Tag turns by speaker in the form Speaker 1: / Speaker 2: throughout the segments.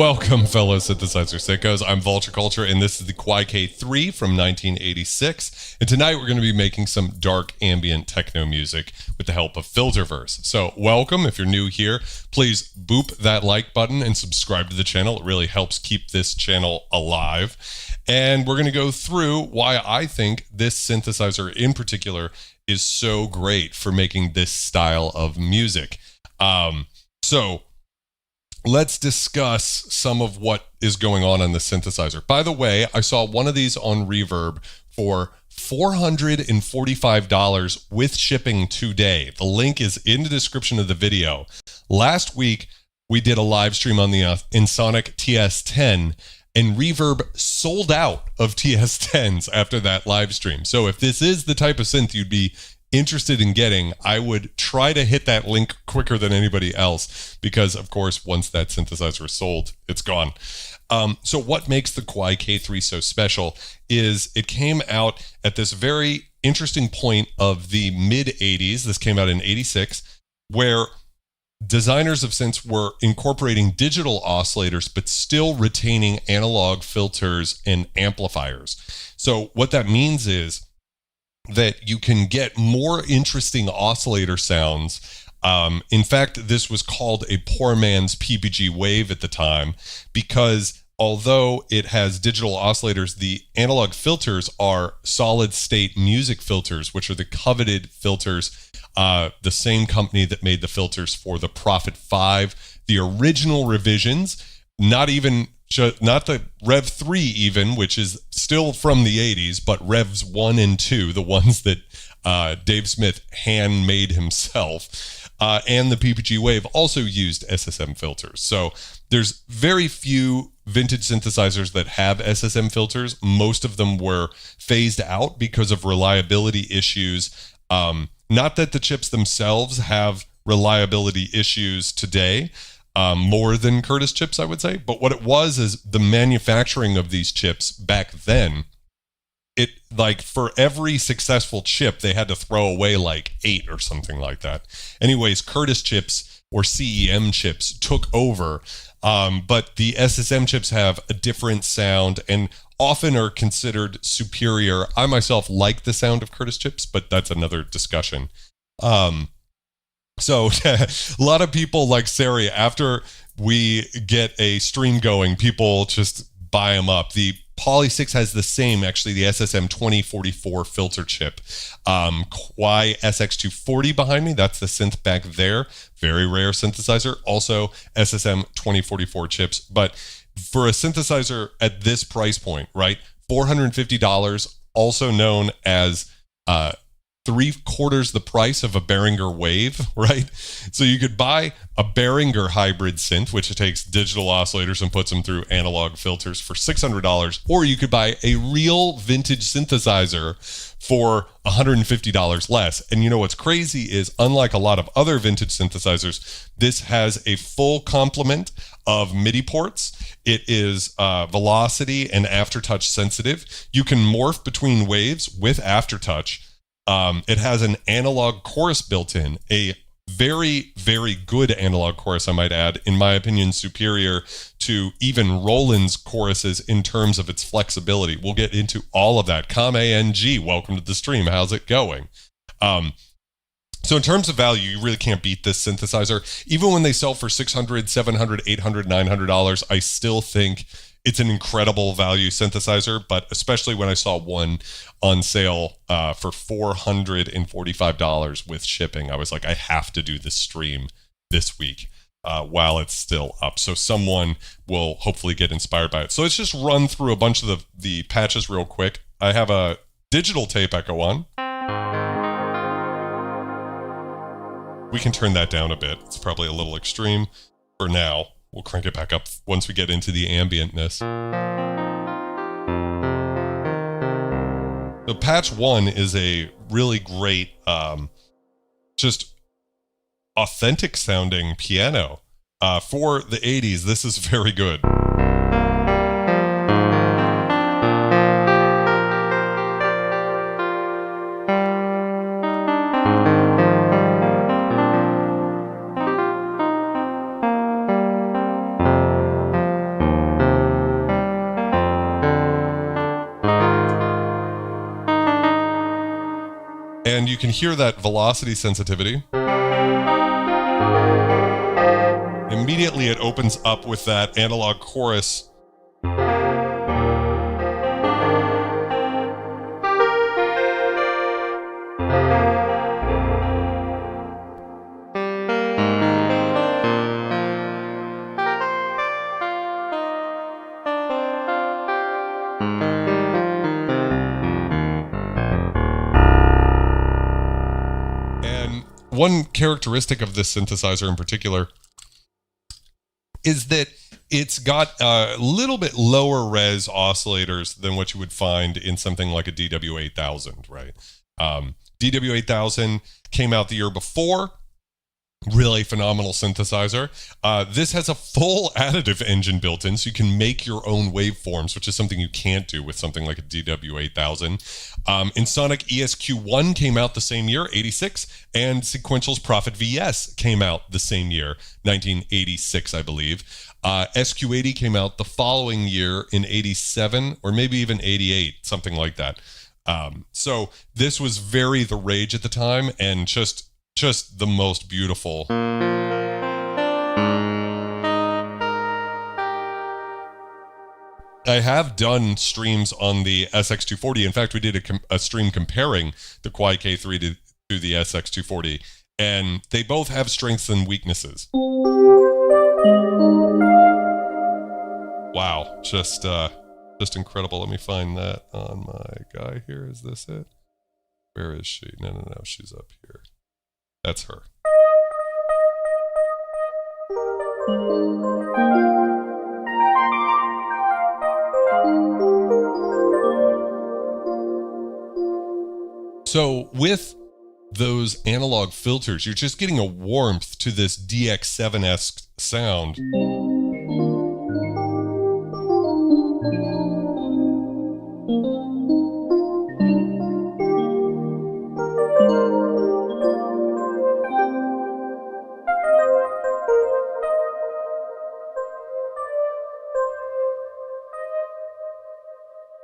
Speaker 1: Welcome, fellow synthesizer sickos. I'm Vulture Culture, and this is the Kawai K3 from 1986. And tonight we're going to be making some dark ambient techno music with the help of Filterverse. So welcome. If you're new here, please boop that like button and subscribe to the channel. It really helps keep this channel alive. And we're going to go through why I think this synthesizer in particular is so great for making this style of music. So let's discuss some of what is going on the synthesizer. By the way, I saw one of these on Reverb for $445 with shipping today. The link is in the description of the video. Last week, we did a live stream on the Ensoniq TS10, and Reverb sold out of TS10s after that live stream. So if this is the type of synth you'd be interested in getting, I would try to hit that link quicker than anybody else because, of course, once that synthesizer is sold, it's gone. So what makes the Kawai K3 so special is it came out at this very interesting point of the mid-'80s. This came out in '86, where designers of synths were incorporating digital oscillators, but still retaining analog filters and amplifiers. So what that means is that you can get more interesting oscillator sounds. In fact, this was called a poor man's PPG Wave at the time, because although it has digital oscillators, the analog filters are solid state music filters, which are the coveted filters. The same company that made the filters for the Prophet 5, the original revisions, not the Rev 3 even, which is still from the 80s, but Revs 1 and 2, the ones that Dave Smith handmade himself, and the PPG Wave also used SSM filters. So there's very few vintage synthesizers that have SSM filters. Most of them were phased out because of reliability issues. Not that the chips themselves have reliability issues today, more than Curtis chips, I would say. But what it was is the manufacturing of these chips back then, it like for every successful chip, they had to throw away like 8 or something like that. Anyways, Curtis chips or CEM chips took over, but the SSM chips have a different sound and often are considered superior. I myself like the sound of Curtis chips, but that's another discussion. So a lot of people like Sari, after we get a stream going, people just buy them up. The Poly 6 has the same, actually, the SSM 2044 filter chip. Kawai SX240 behind me, that's the synth back there. Very rare synthesizer. Also SSM 2044 chips. But for a synthesizer at this price point, right, $450, also known as 3/4 the price of a Behringer Wave, right? So you could buy a Behringer hybrid synth, which takes digital oscillators and puts them through analog filters for $600, or you could buy a real vintage synthesizer for $150 less. And you know what's crazy is, unlike a lot of other vintage synthesizers, this has a full complement of MIDI ports. It is velocity and aftertouch sensitive. You can morph between waves with aftertouch. It has an analog chorus built in, a very, very good analog chorus, I might add, in my opinion, superior to even Roland's choruses in terms of its flexibility. We'll get into all of that. Kang, welcome to the stream. How's it going? So in terms of value, you really can't beat this synthesizer. Even when they sell for $600, $700, $800, $900, I still think it's an incredible value synthesizer, but especially when I saw one on sale for $445 with shipping, I was like, I have to do this stream this week while it's still up. So someone will hopefully get inspired by it. So let's just run through a bunch of the patches real quick. I have a digital tape echo on. We can turn that down a bit. It's probably a little extreme for now. We'll crank it back up once we get into the ambientness. So patch 1 is a really great, just authentic sounding piano. For the 80s, this is very good. And you can hear that velocity sensitivity. Immediately it opens up with that analog chorus. And one characteristic of this synthesizer in particular is that it's got a little bit lower res oscillators than what you would find in something like a DW8000, right? DW8000 came out the year before. Really phenomenal synthesizer. This has a full additive engine built in, so you can make your own waveforms, which is something you can't do with something like a DW8000. Ensoniq ESQ1 came out the same year, 86, and Sequential's Prophet VS came out the same year, 1986, I believe. SQ80 came out the following year in 87, or maybe even 88, something like that. So this was very the rage at the time, and just the most beautiful. I have done streams on the SX240. In fact, we did a stream comparing the Kawai K3 to the SX240, and they both have strengths and weaknesses. Wow, just incredible. Let me find that on my guy here. Is this it? Where is she? No, she's up here. That's her. So with those analog filters, you're just getting a warmth to this DX7-esque sound.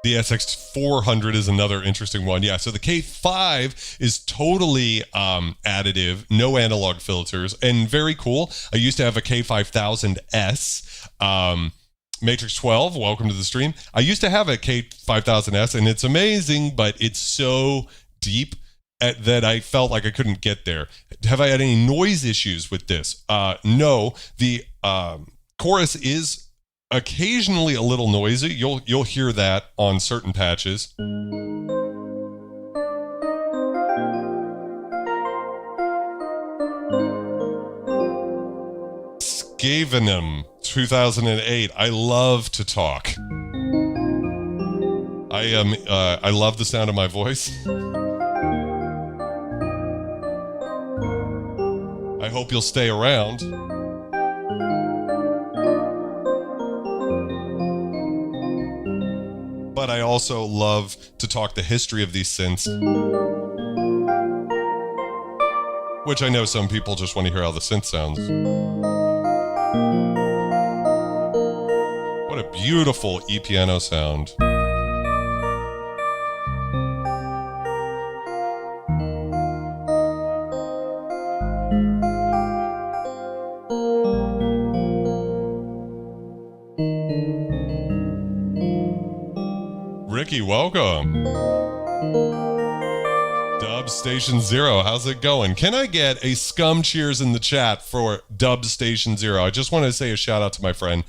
Speaker 1: The SX400 is another interesting one. Yeah, so the K5 is totally additive, no analog filters, and very cool. I used to have a K5000S. Matrix 12, welcome to the stream. I used to have a K5000S, and it's amazing, but it's so deep that I felt like I couldn't get there. Have I had any noise issues with this? No. The chorus is occasionally a little noisy. You'll hear that on certain patches. Skavenum 2008. I love to talk. I love the sound of my voice. I hope you'll stay around. But I also love to talk the history of these synths, which I know some people just want to hear how the synth sounds. What a beautiful E-piano sound. Ricky, welcome. Dub Station Zero, how's it going? Can I get a scum cheers in the chat for Dub Station Zero? I just want to say a shout out to my friend.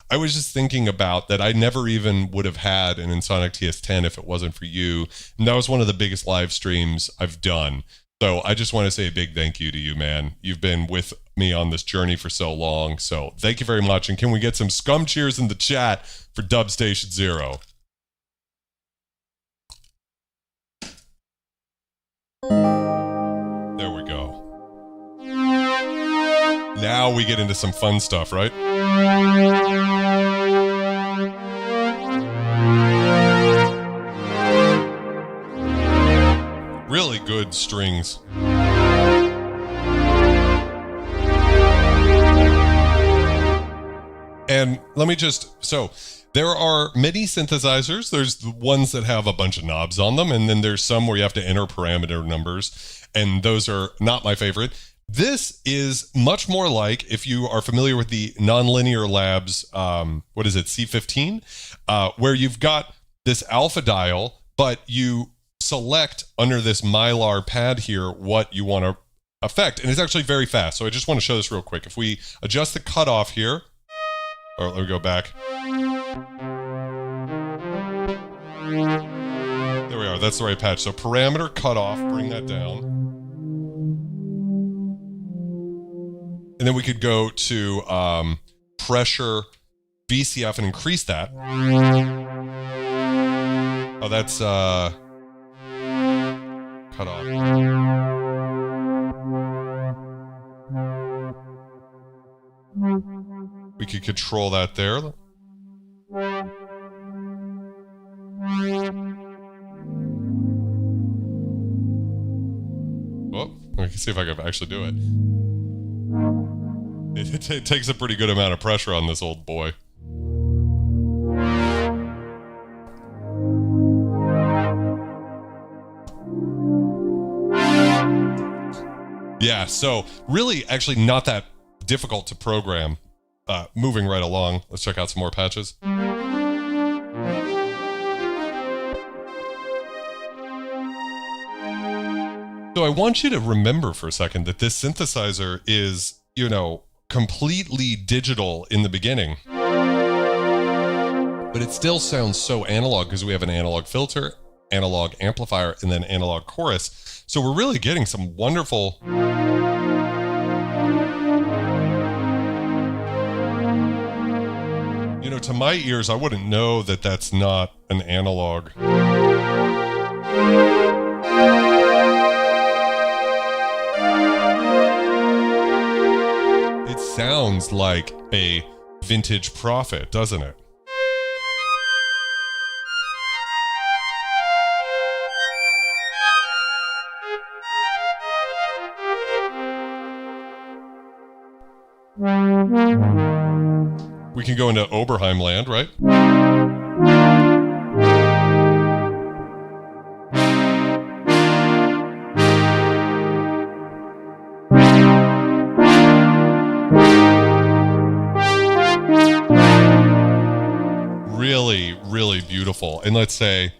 Speaker 1: I was just thinking about that I never even would have had an Ensoniq TS10 if it wasn't for you. And that was one of the biggest live streams I've done. So I just want to say a big thank you to you, man. You've been with me on this journey for so long. So thank you very much. And can we get some scum cheers in the chat for Dub Station Zero? There we go. Now we get into some fun stuff, right? Really good strings. And let me just, so There are many synthesizers. There's the ones that have a bunch of knobs on them, and then there's some where you have to enter parameter numbers, and those are not my favorite. This is much more like, if you are familiar with the Nonlinear Labs, what is it, C15, where you've got this alpha dial, but you select under this Mylar pad here what you want to affect, and it's actually very fast. So I just want to show this real quick. If we adjust the cutoff here, or let me go back. There we are, that's the right patch. So parameter cutoff, bring that down. And then we could go to pressure VCF and increase that. Oh, that's cut off. We could control that there. Oh, I can see if I can actually do it. It takes a pretty good amount of pressure on this old boy. Yeah, so really actually not that difficult to program. Moving right along, let's check out some more patches. So I want you to remember for a second that this synthesizer is, you know, completely digital in the beginning. But it still sounds so analog because we have an analog filter, analog amplifier, and then analog chorus. So we're really getting some wonderful... You know, to my ears, I wouldn't know that that's not an analog. It sounds like a vintage Prophet, doesn't it? We can go into Oberheim land, right? Really, really beautiful. And let's say,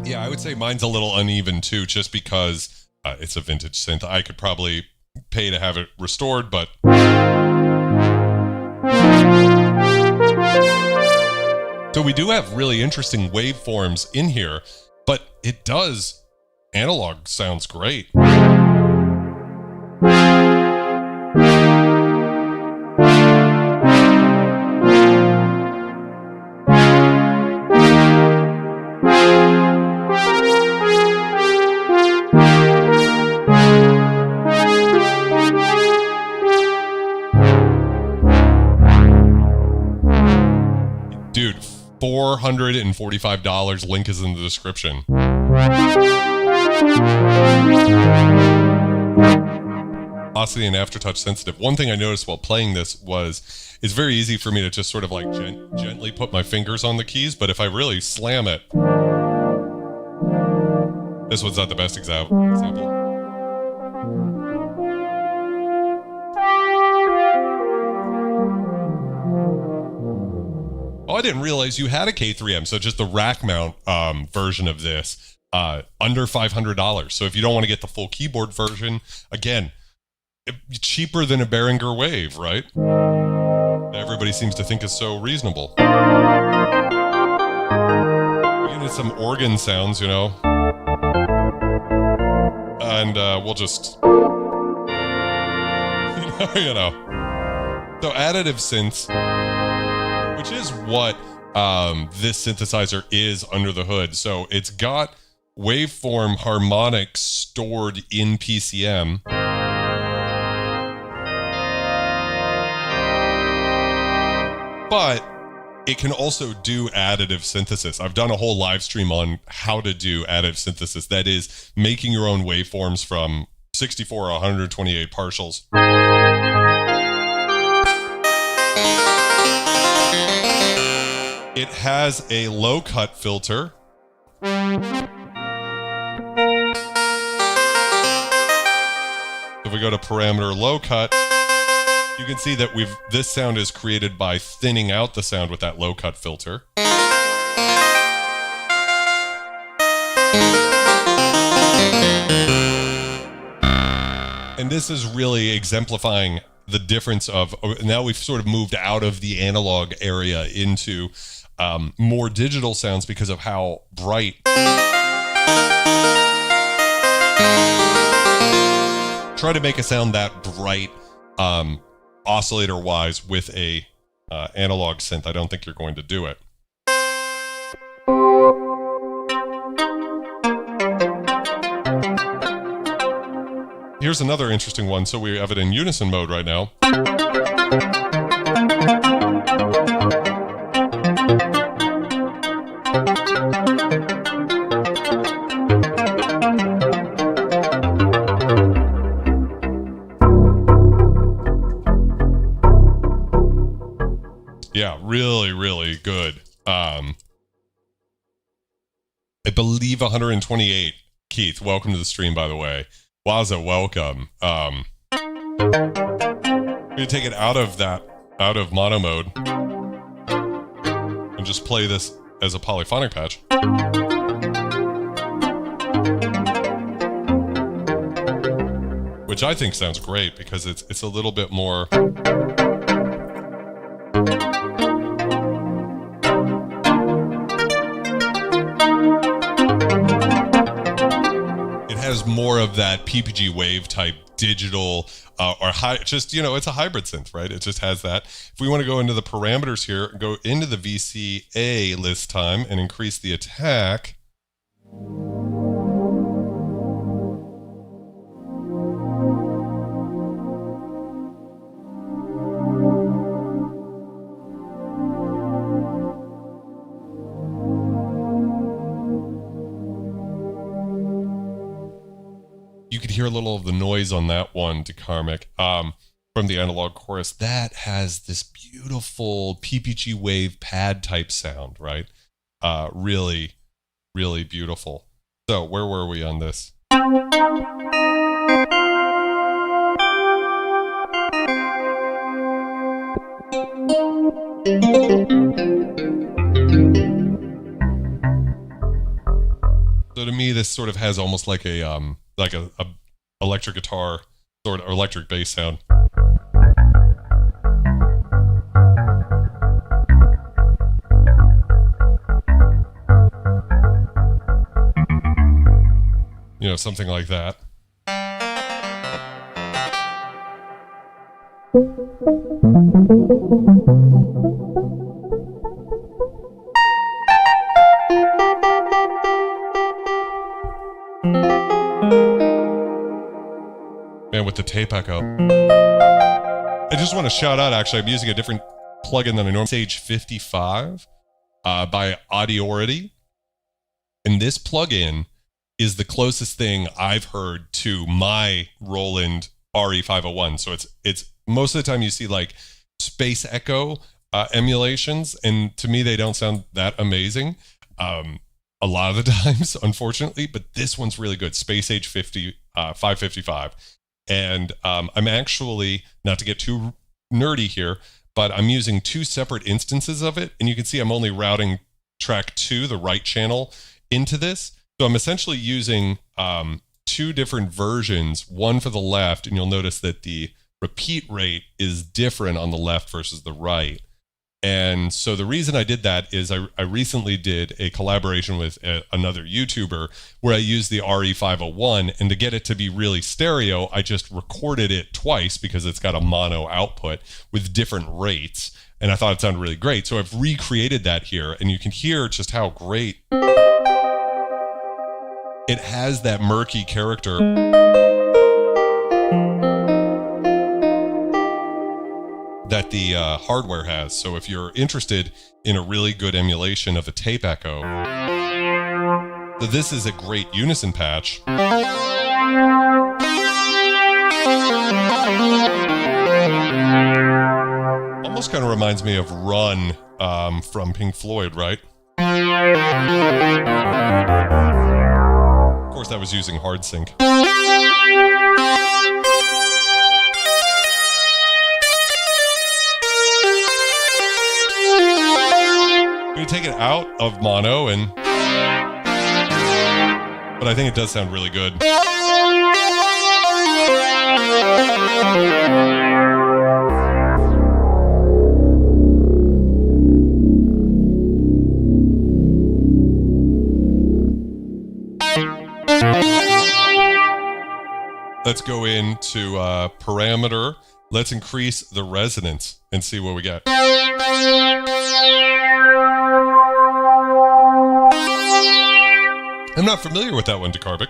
Speaker 1: yeah, I would say mine's a little uneven too, just because it's a vintage synth. I could probably pay to have it restored, but so we do have really interesting waveforms in here, but it does, analog sounds great. Dude, $445, link is in the description. Oscillate and aftertouch sensitive. One thing I noticed while playing this was, it's very easy for me to just sort of like gently put my fingers on the keys, but if I really slam it, this one's not the best example. Oh, I didn't realize you had a K3M, so just the rack mount version of this, under $500. So if you don't want to get the full keyboard version, again, cheaper than a Behringer Wave, right? Everybody seems to think is so reasonable. We get some organ sounds, you know, and we'll just, you know. So additive synths, which is what this synthesizer is under the hood. So it's got waveform harmonics stored in PCM. But it can also do additive synthesis. I've done a whole live stream on how to do additive synthesis. That is making your own waveforms from 64 or 128 partials. It has a low cut filter. If we go to parameter low cut, you can see that this sound is created by thinning out the sound with that low cut filter. And this is really exemplifying the difference of, now we've sort of moved out of the analog area into more digital sounds because of how bright. Try to make a sound that bright oscillator wise with a analog synth. I don't think you're going to do it. Here's another interesting one. So we have it in unison mode right now. Yeah, really, really good. I believe 128. Keith, welcome to the stream, by the way. Wowza, welcome. I'm gonna take it out of mono mode and just play this as a polyphonic patch. Which I think sounds great because it's a little bit more. Has more of that PPG Wave type digital or high, just, you know, it's a hybrid synth, right? It just has that. If we want to go into the parameters here, go into the VCA list time and increase the attack. You could hear a little of the noise on that one to Karmic from the analog chorus. That has this beautiful PPG Wave pad type sound, right? Really, really beautiful. So where were we on this? So to me, this sort of has almost like a electric guitar sort of, or electric bass sound. You know, something like that. And with the tape echo. I just want to shout out, actually, I'm using a different plugin than I normally. Sage 55 by Audiority. And this plugin is the closest thing I've heard to my Roland RE501. So it's most of the time you see like space echo emulations, and to me they don't sound that amazing a lot of the times, unfortunately, but this one's really good. Space Age 555. And I'm actually, not to get too nerdy here, but I'm using two separate instances of it, and you can see I'm only routing track 2, the right channel, into this. So I'm essentially using two different versions, one for the left, and you'll notice that the repeat rate is different on the left versus the right. And so the reason I did that is I recently did a collaboration with another YouTuber where I used the RE501, and to get it to be really stereo, I just recorded it twice because it's got a mono output with different rates, and I thought it sounded really great. So I've recreated that here, and you can hear just how great it has, that murky character. That the hardware has. So if you're interested in a really good emulation of a tape echo, this is a great unison patch. Almost kind of reminds me of Run from Pink Floyd, right? Of course, that was using hard sync. You take it out of mono, but I think it does sound really good. Let's go into parameter. Let's increase the resonance and see what we get. I'm not familiar with that one, Dekarvik.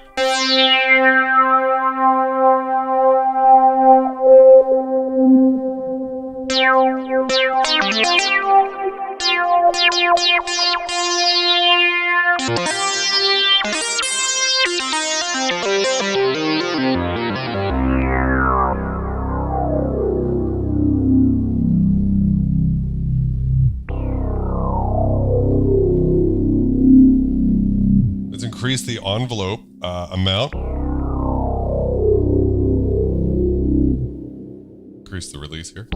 Speaker 1: Increase the envelope amount. Increase the release here.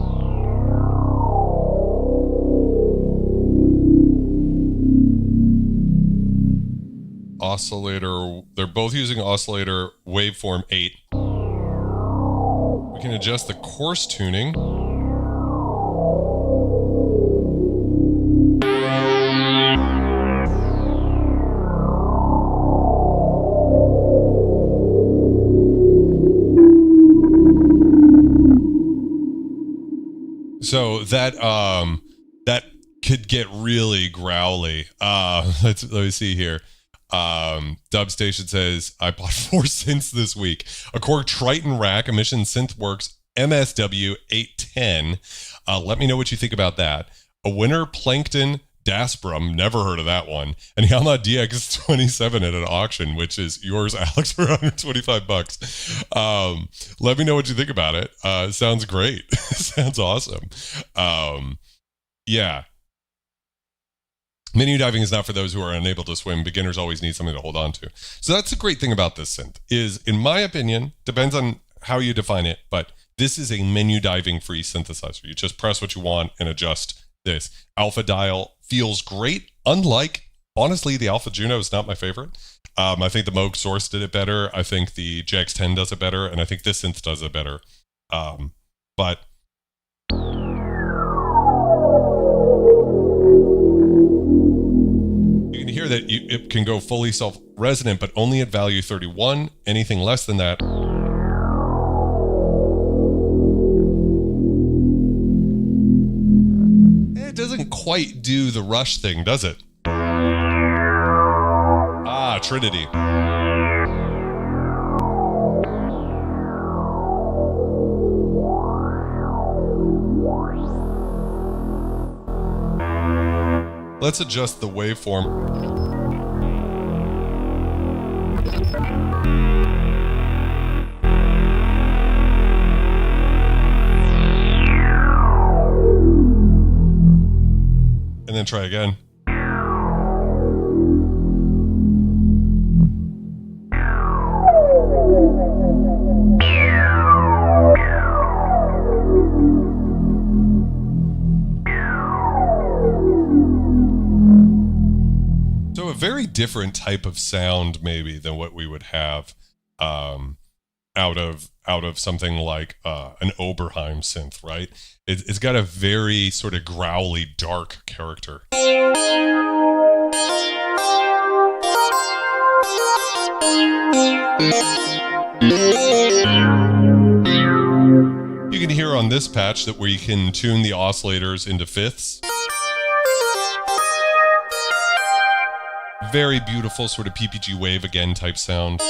Speaker 1: Oscillator, they're both using oscillator waveform 8. We can adjust the coarse tuning. So that could get really growly. Let me see here. Dub Station says, I bought 4 synths this week. A Korg Triton rack, Emission Synthworks MSW 810. Let me know what you think about that. A Winter Plankton Dasbrum, never heard of that one. And Yamaha DX27 at an auction, which is yours, Alex, for $125. Let me know what you think about it. Sounds great. Sounds awesome. Yeah. Menu diving is not for those who are unable to swim. Beginners always need something to hold on to. So that's the great thing about this synth is, in my opinion, depends on how you define it, but this is a menu diving free synthesizer. You just press what you want and adjust this. Alpha dial feels great. Unlike, honestly, the Alpha Juno is not my favorite. I think the Moog Source did it better. I think the JX10 does it better. And I think this synth does it better. But you can hear that it can go fully self-resonant, but only at value 31. Anything less than that, it doesn't quite do the rush thing, does it? Ah, Trinity. Let's adjust the waveform. And then try again. So a very different type of sound maybe than what we would have out of something like an Oberheim synth, right? It's got a very sort of growly, dark character. You can hear on this patch that we can tune the oscillators into fifths. Very beautiful sort of PPG Wave again type sound.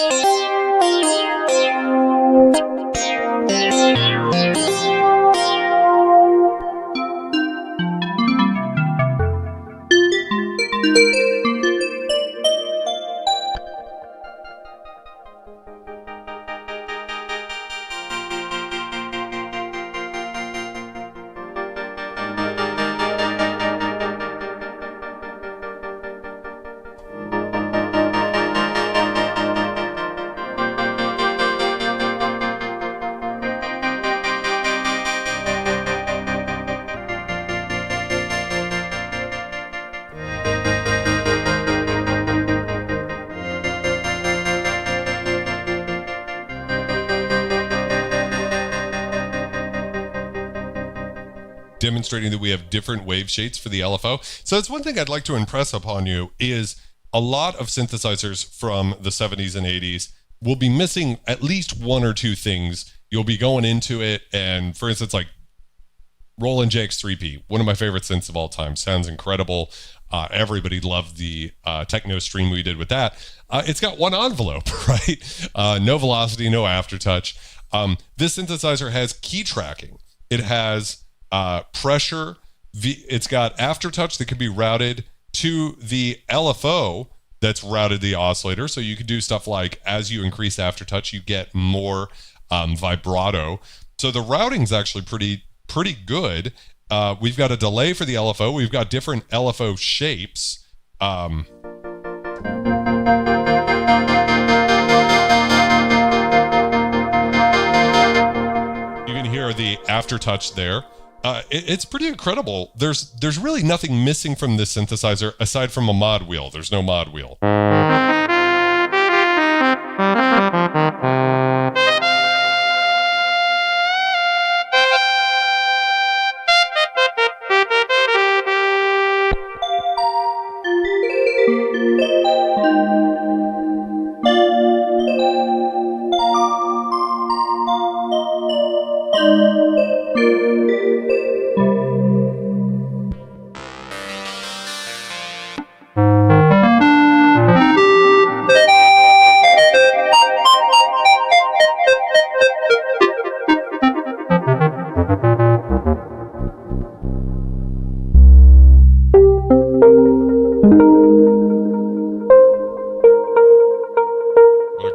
Speaker 1: demonstrating that we have different wave shapes for the LFO. So that's one thing I'd like to impress upon you is a lot of synthesizers from the 70s and 80s will be missing at least one or two things. You'll be going into it, and for instance, like Roland JX3P, one of my favorite synths of all time, sounds incredible. Everybody loved the techno stream we did with that. It's got one envelope, right? No velocity, no aftertouch. This synthesizer has key tracking. It has pressure. It's got aftertouch that can be routed to the LFO that's routed the oscillator. So you can do stuff like, as you increase aftertouch, you get more vibrato. So the routing's actually pretty good. We've got a delay for the LFO. We've got different LFO shapes. You can hear the aftertouch there. It's pretty incredible. There's really nothing missing from this synthesizer aside from a mod wheel. There's no mod wheel.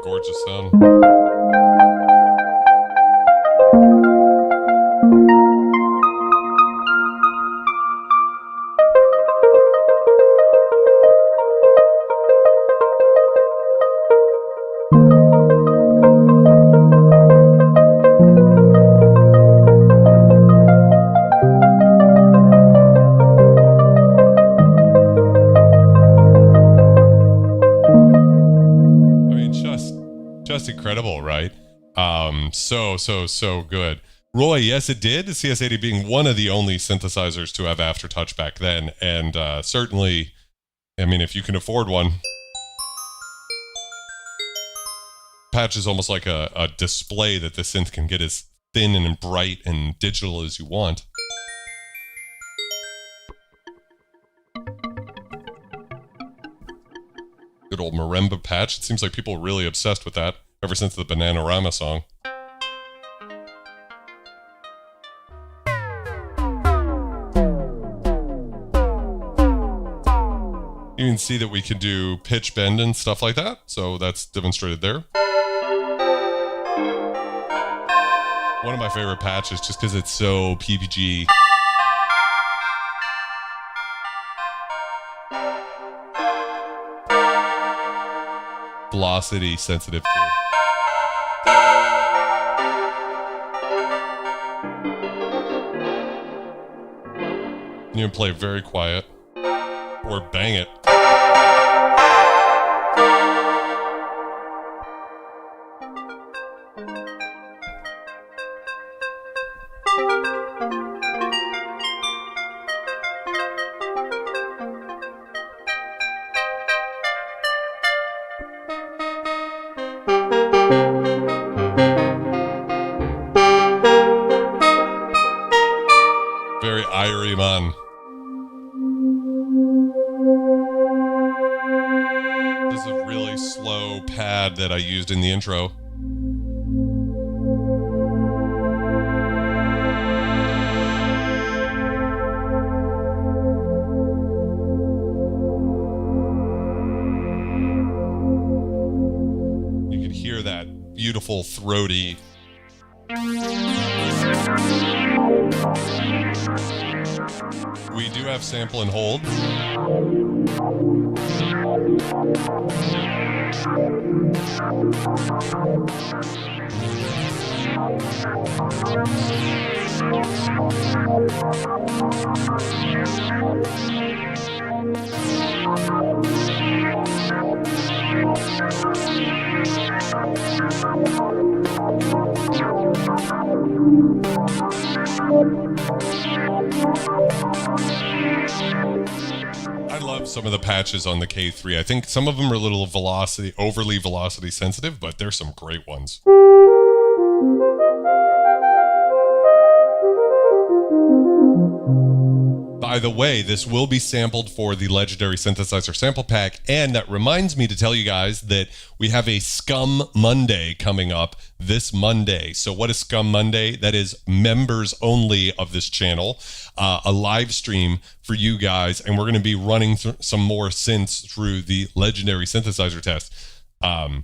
Speaker 1: Gorgeous sound. Just incredible, right? So good. Roy, yes, it did. The CS80 being one of the only synthesizers to have aftertouch back then, and certainly, I mean, if you can afford one, patch is almost like a display that the synth can get as thin and bright and digital as you want. Good old marimba patch. It seems like people are really obsessed with that ever since the Bananarama song. You can see that we can do pitch bend and stuff like that. So that's demonstrated there. One of my favorite patches just because it's so PPG. Velocity sensitive too. You can play very quiet or bang it. Very Irie man. This is a really slow pad that I used in the intro. You can hear that beautiful throaty. We do have sample and hold. some of the patches on the K3. I think some of them are a little overly velocity sensitive, but there's some great ones. By the way, this will be sampled for the legendary synthesizer sample pack, and that reminds me to tell you guys that we have a Scum Monday coming up this Monday. So what is Scum Monday? That is members only of this channel, a live stream for you guys, and we're going to be running some more synths through the legendary synthesizer test. We're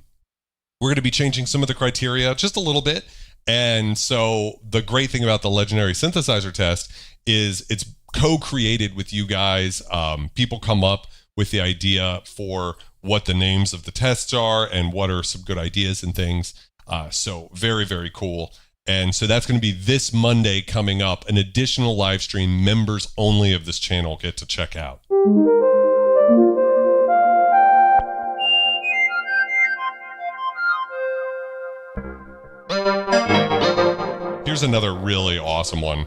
Speaker 1: going to be changing some of the criteria just a little bit, and so the great thing about the legendary synthesizer test is it's co-created with you guys. People come up with the idea for what the names of the tests are and what are some good ideas and things. So very, very cool. And so that's going to be this Monday coming up, an additional live stream members only of this channel get to check out. Here's another really awesome one.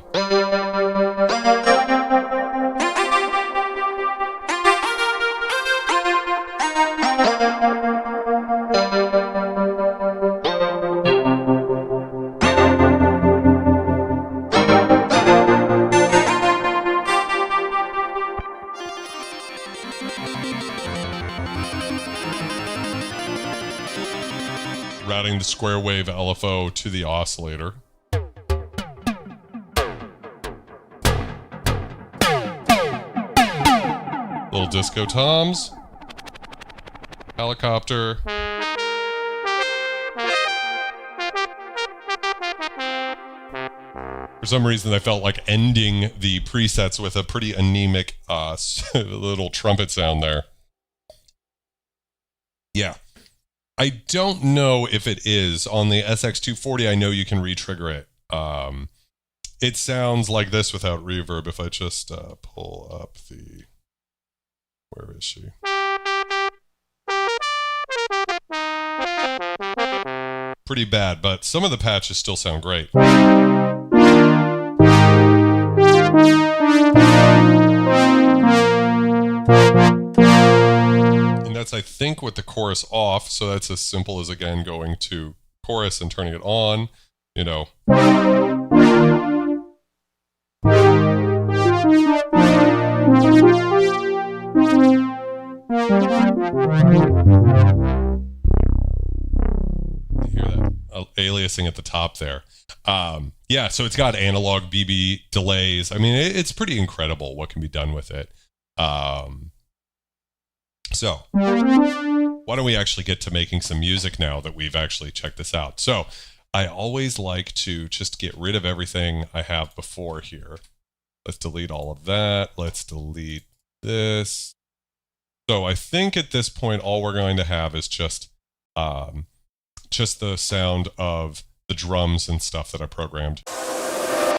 Speaker 1: Routing the square wave LFO to the oscillator. Little disco toms. Helicopter. For some reason, I felt like ending the presets with a pretty anemic little trumpet sound there. Yeah. I don't know if it is. On the SX240, I know you can re-trigger it. It sounds like this without reverb. If I just pull up the... Where is she? Pretty bad, but some of the patches still sound great. And that's, I think, with the chorus off, so that's as simple as, again, going to chorus and turning it on, you know. You hear that aliasing at the top there. Yeah, so it's got analog BB delays. I mean, it's pretty incredible what can be done with it. So why don't we actually get to making some music now that we've actually checked this out? So I always like to just get rid of everything I have before here. Let's delete all of that. Let's delete this. So I think at this point, all we're going to have is just the sound of the drums and stuff that I programmed. I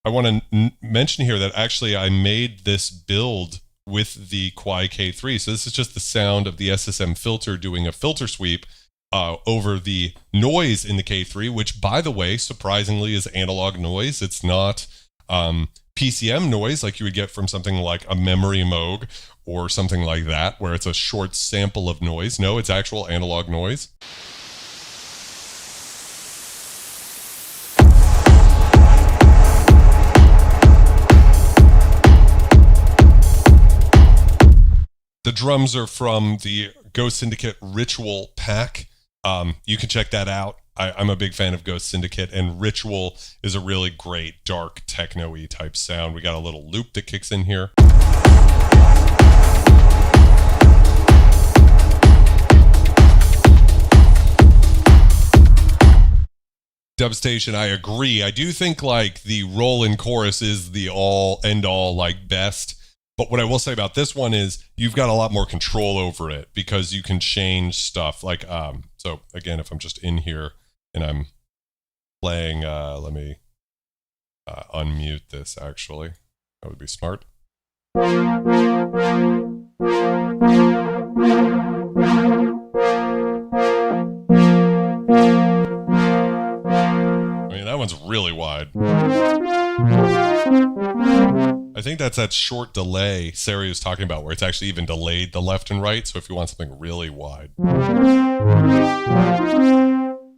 Speaker 1: want to mention here that actually I made this build with the Kawai K3. So this is just the sound of the SSM filter doing a filter sweep over the noise in the K3, which, by the way, surprisingly is analog noise. It's not PCM noise like you would get from something like a memory Moog or something like that, where it's a short sample of noise. No, it's actual analog noise. The drums are from the Ghost Syndicate Ritual pack. You can check that out. I'm a big fan of Ghost Syndicate, and Ritual is a really great dark techno-y type sound. We got a little loop that kicks in here. Dubstation, I agree. I do think like the roll-in chorus is the all-end-all like best. But what I will say about this one is you've got a lot more control over it because you can change stuff. Like, so again, if I'm just in here and I'm playing, let me unmute this actually. That would be smart. I mean, that one's really wide. I think that's that short delay Sari was talking about, where it's actually even delayed the left and right. So if you want something really wide,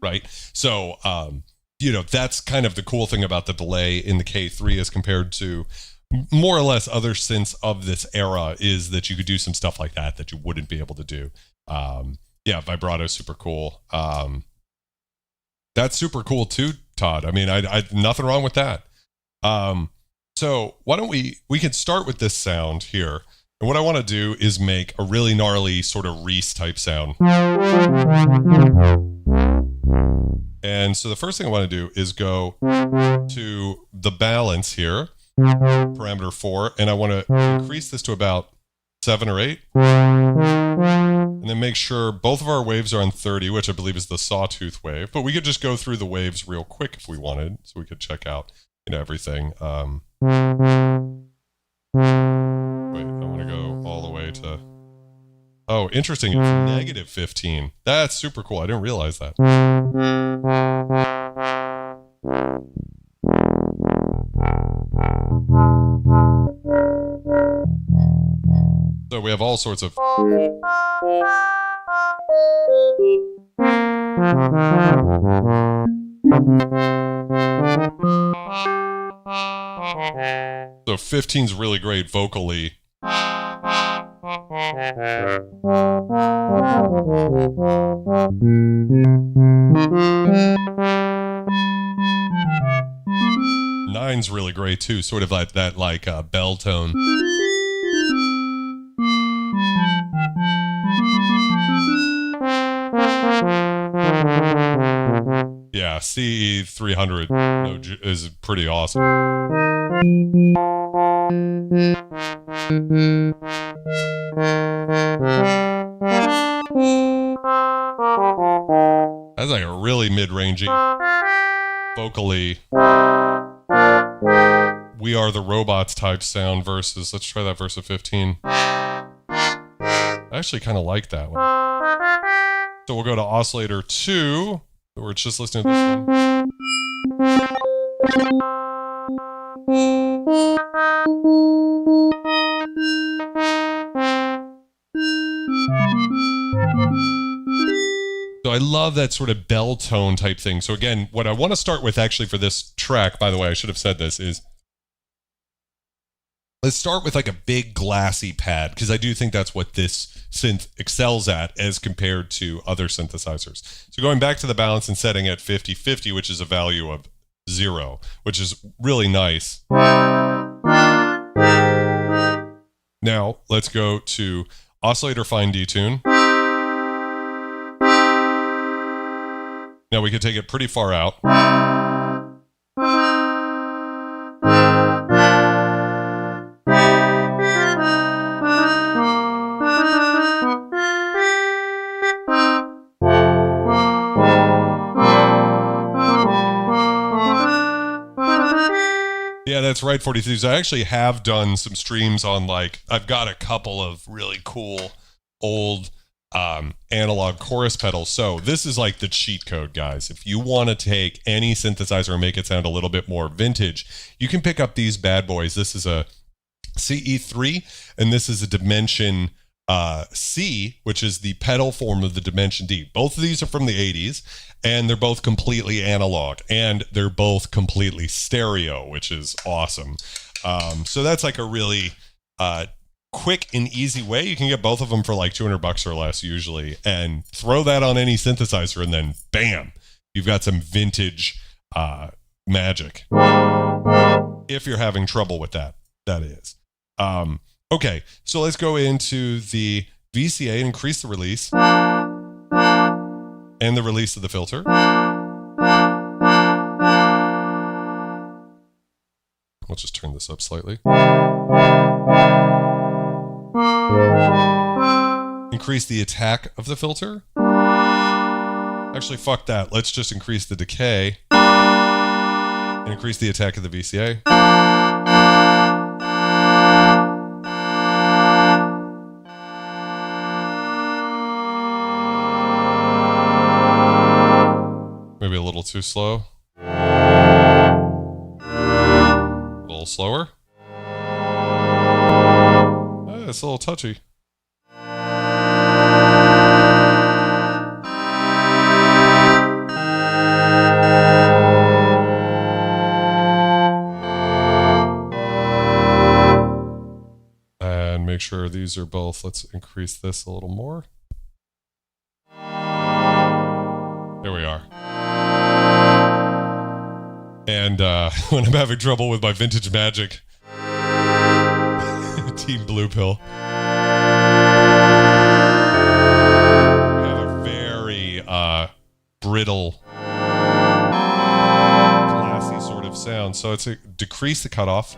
Speaker 1: right? So, you know, that's kind of the cool thing about the delay in the K3 as compared to more or less other synths of this era, is that you could do some stuff like that that you wouldn't be able to do. Yeah, vibrato, super cool. That's super cool too, Todd. I mean, I nothing wrong with that. So why don't we can start with this sound here. And what I want to do is make a really gnarly sort of Reese type sound. And so the first thing I want to do is go to the balance here, parameter 4, and I want to increase this to about 7 or 8. And then make sure both of our waves are on 30, which I believe is the sawtooth wave. But we could just go through the waves real quick if we wanted, so we could check out, you know, everything. Wait, I want to go all the way to... Oh, interesting. It's negative 15. That's super cool. I didn't realize that. So we have all sorts of... So 15's really great vocally. 9's really great too, sort of like that, like bell tone. Yeah, CE 300 is pretty awesome. That's like a really mid-rangey, vocally, We Are the Robots type sound versus, let's try that verse of 15. I actually kind of like that one. So we'll go to oscillator 2, where it's just listening to this one. So I love that sort of bell tone type thing. So again, what I want to start with actually for this track, by the way, I should have said this, is let's start with like a big glassy pad, because I do think that's what this synth excels at as compared to other synthesizers. So going back to the balance and setting at 50-50, which is a value of 0, which is really nice. Now let's go to oscillator fine detune. Now we could take it pretty far out. Yeah, that's right, 42. So I actually have done some streams on, like, I've got a couple of really cool old analog chorus pedals. So this is like the cheat code, guys. If you want to take any synthesizer and make it sound a little bit more vintage, you can pick up these bad boys. This is a CE3, and this is a Dimension C, which is the pedal form of the Dimension D. Both of these are from the 80s, and they're both completely analog, and they're both completely stereo, which is awesome. So that's like a really quick and easy way. You can get both of them for like $200 or less usually, and throw that on any synthesizer, and then bam, you've got some vintage magic. If you're having trouble with that, that is. Okay, so let's go into the VCA and increase the release and the release of the filter. Let's just turn this up slightly. Increase the attack of the filter. Actually, fuck that. Let's just increase the decay and increase the attack of the VCA. Maybe a little too slow. A little slower. it's a little touchy. And make sure these are both, let's increase this a little more. There we are. And when I'm having trouble with my vintage Magic, Team Blue Pill, we have a very brittle, classy sort of sound. So it's a decrease the cutoff.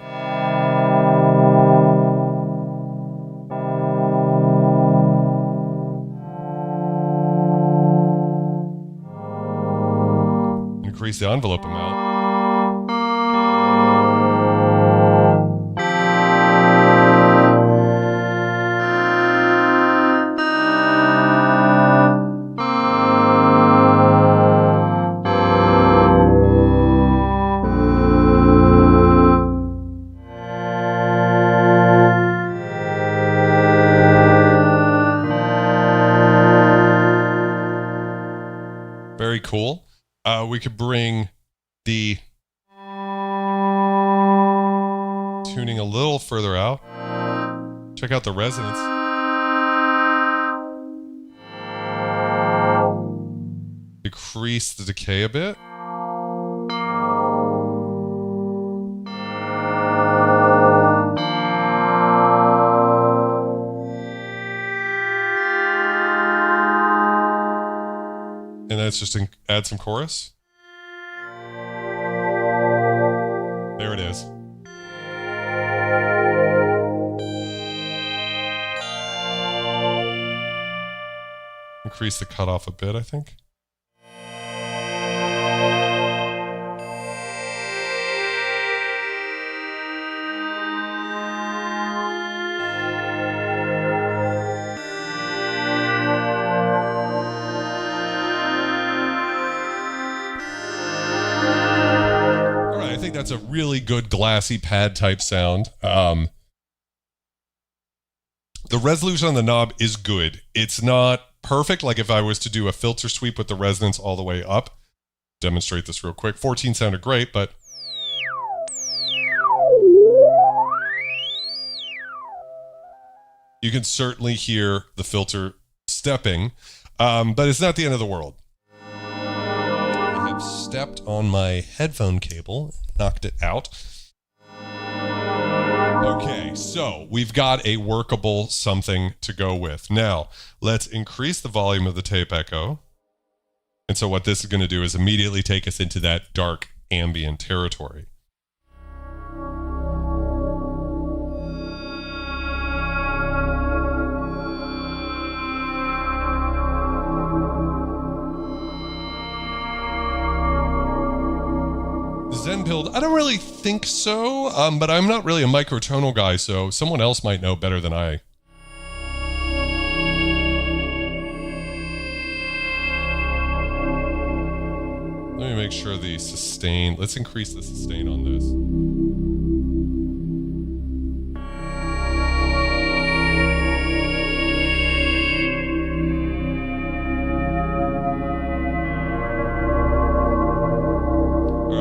Speaker 1: Increase the envelope amount. Very cool. We could bring the tuning a little further out. Check out the resonance. Decrease the decay a bit. And let's just add some chorus. There it is. Increase the cutoff a bit, I think. That's a really good glassy pad type sound. The resolution on the knob is good. It's not perfect. Like if I was to do a filter sweep with the resonance all the way up, demonstrate this real quick. 14 sounded great, but you can certainly hear the filter stepping, but it's not the end of the world. I have stepped on my headphone cable, knocked it out. Okay, so we've got a workable something to go with. Now, let's increase the volume of the tape echo. And so what this is going to do is immediately take us into that dark ambient territory. Zen build, I don't really think so, but I'm not really a microtonal guy, so someone else might know better than I. Let me make sure the sustain, let's increase the sustain on this.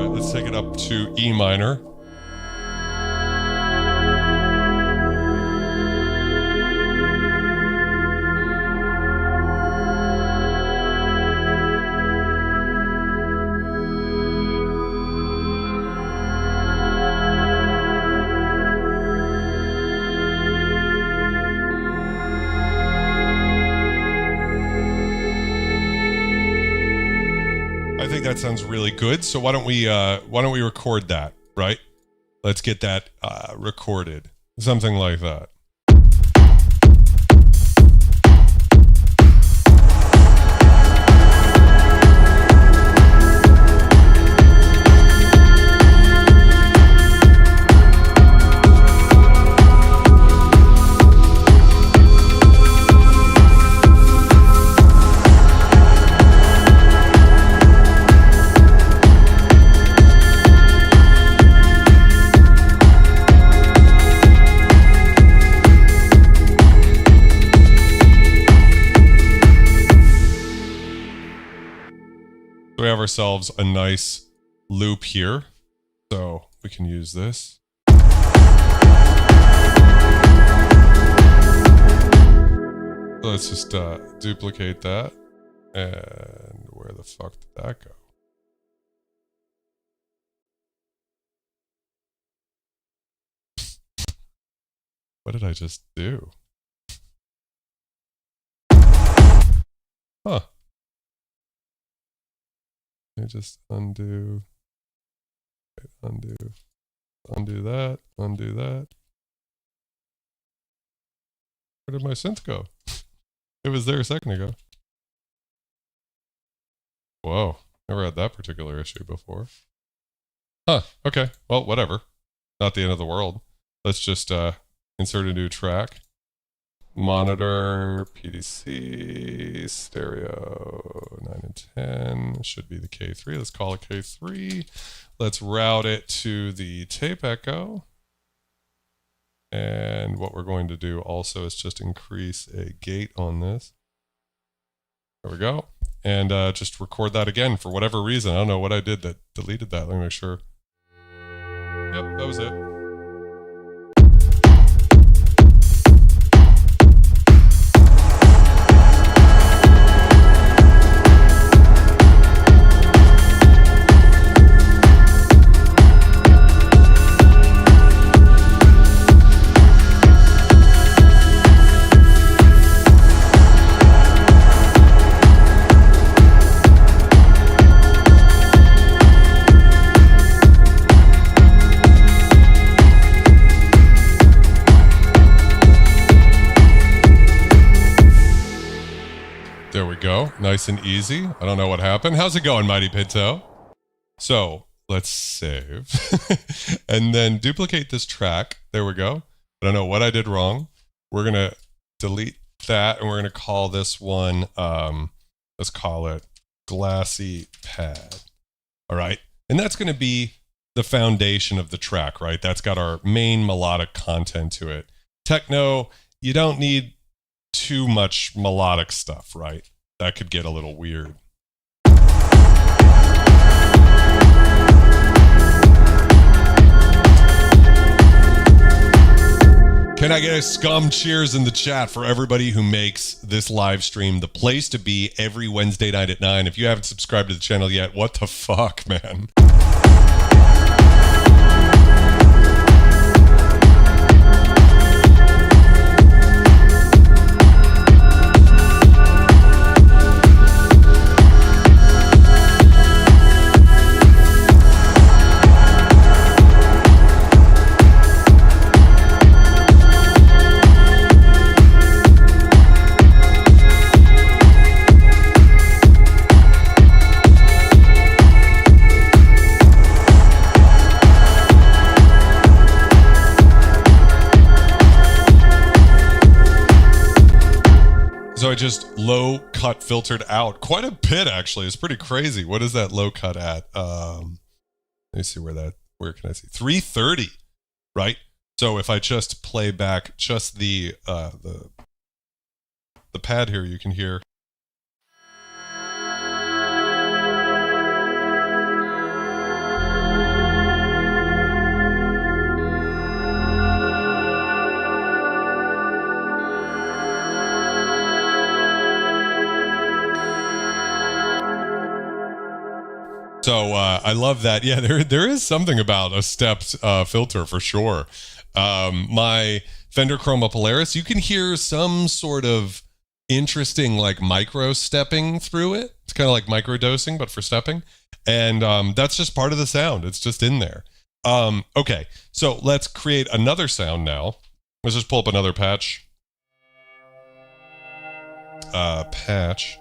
Speaker 1: Let's take it up to E minor. I think that sounds really good. So why don't we record that, right? Let's get that recorded. Something like that. ourselves a nice loop here. So we can use this. Let's just duplicate that. And where the fuck did that go? What did I just do? Huh. Let me just undo that, undo that. Where did my synth go? It was there a second ago. Whoa, never had that particular issue before. Huh, okay, well, whatever. Not the end of the world. Let's just insert a new track. Monitor, PDC, stereo, 9 and 10. Should be the K3. Let's call it K3. Let's route it to the tape echo. And what we're going to do also is just increase a gate on this. There we go. And just record that again for whatever reason. I don't know what I did that deleted that. Let me make sure. Yep, that was it. There we go. Nice and easy. I don't know what happened. How's it going, Mighty Pinto? So let's save and then duplicate this track. There we go. I don't know what I did wrong. We're going to delete that and we're going to call this one, let's call it Glassy Pad. All right. And that's going to be the foundation of the track, right? That's got our main melodic content to it. Techno, you don't need too much melodic stuff, right? That could get a little weird. Can I get a scum cheers in the chat for everybody who makes this live stream the place to be every Wednesday night at 9? If you haven't subscribed to the channel yet, what the fuck, man? So I just low cut filtered out quite a bit, actually. It's pretty crazy. What is that low cut at? Let me see where can I see? 330, right? So if I just play back just the pad here, you can hear. So I love that. Yeah, there is something about a stepped filter for sure. My Fender Chroma Polaris, you can hear some sort of interesting like micro stepping through it. It's kind of like micro dosing, but for stepping. And that's just part of the sound. It's just in there. Okay, so let's create another sound now. Let's just pull up another patch. Patch.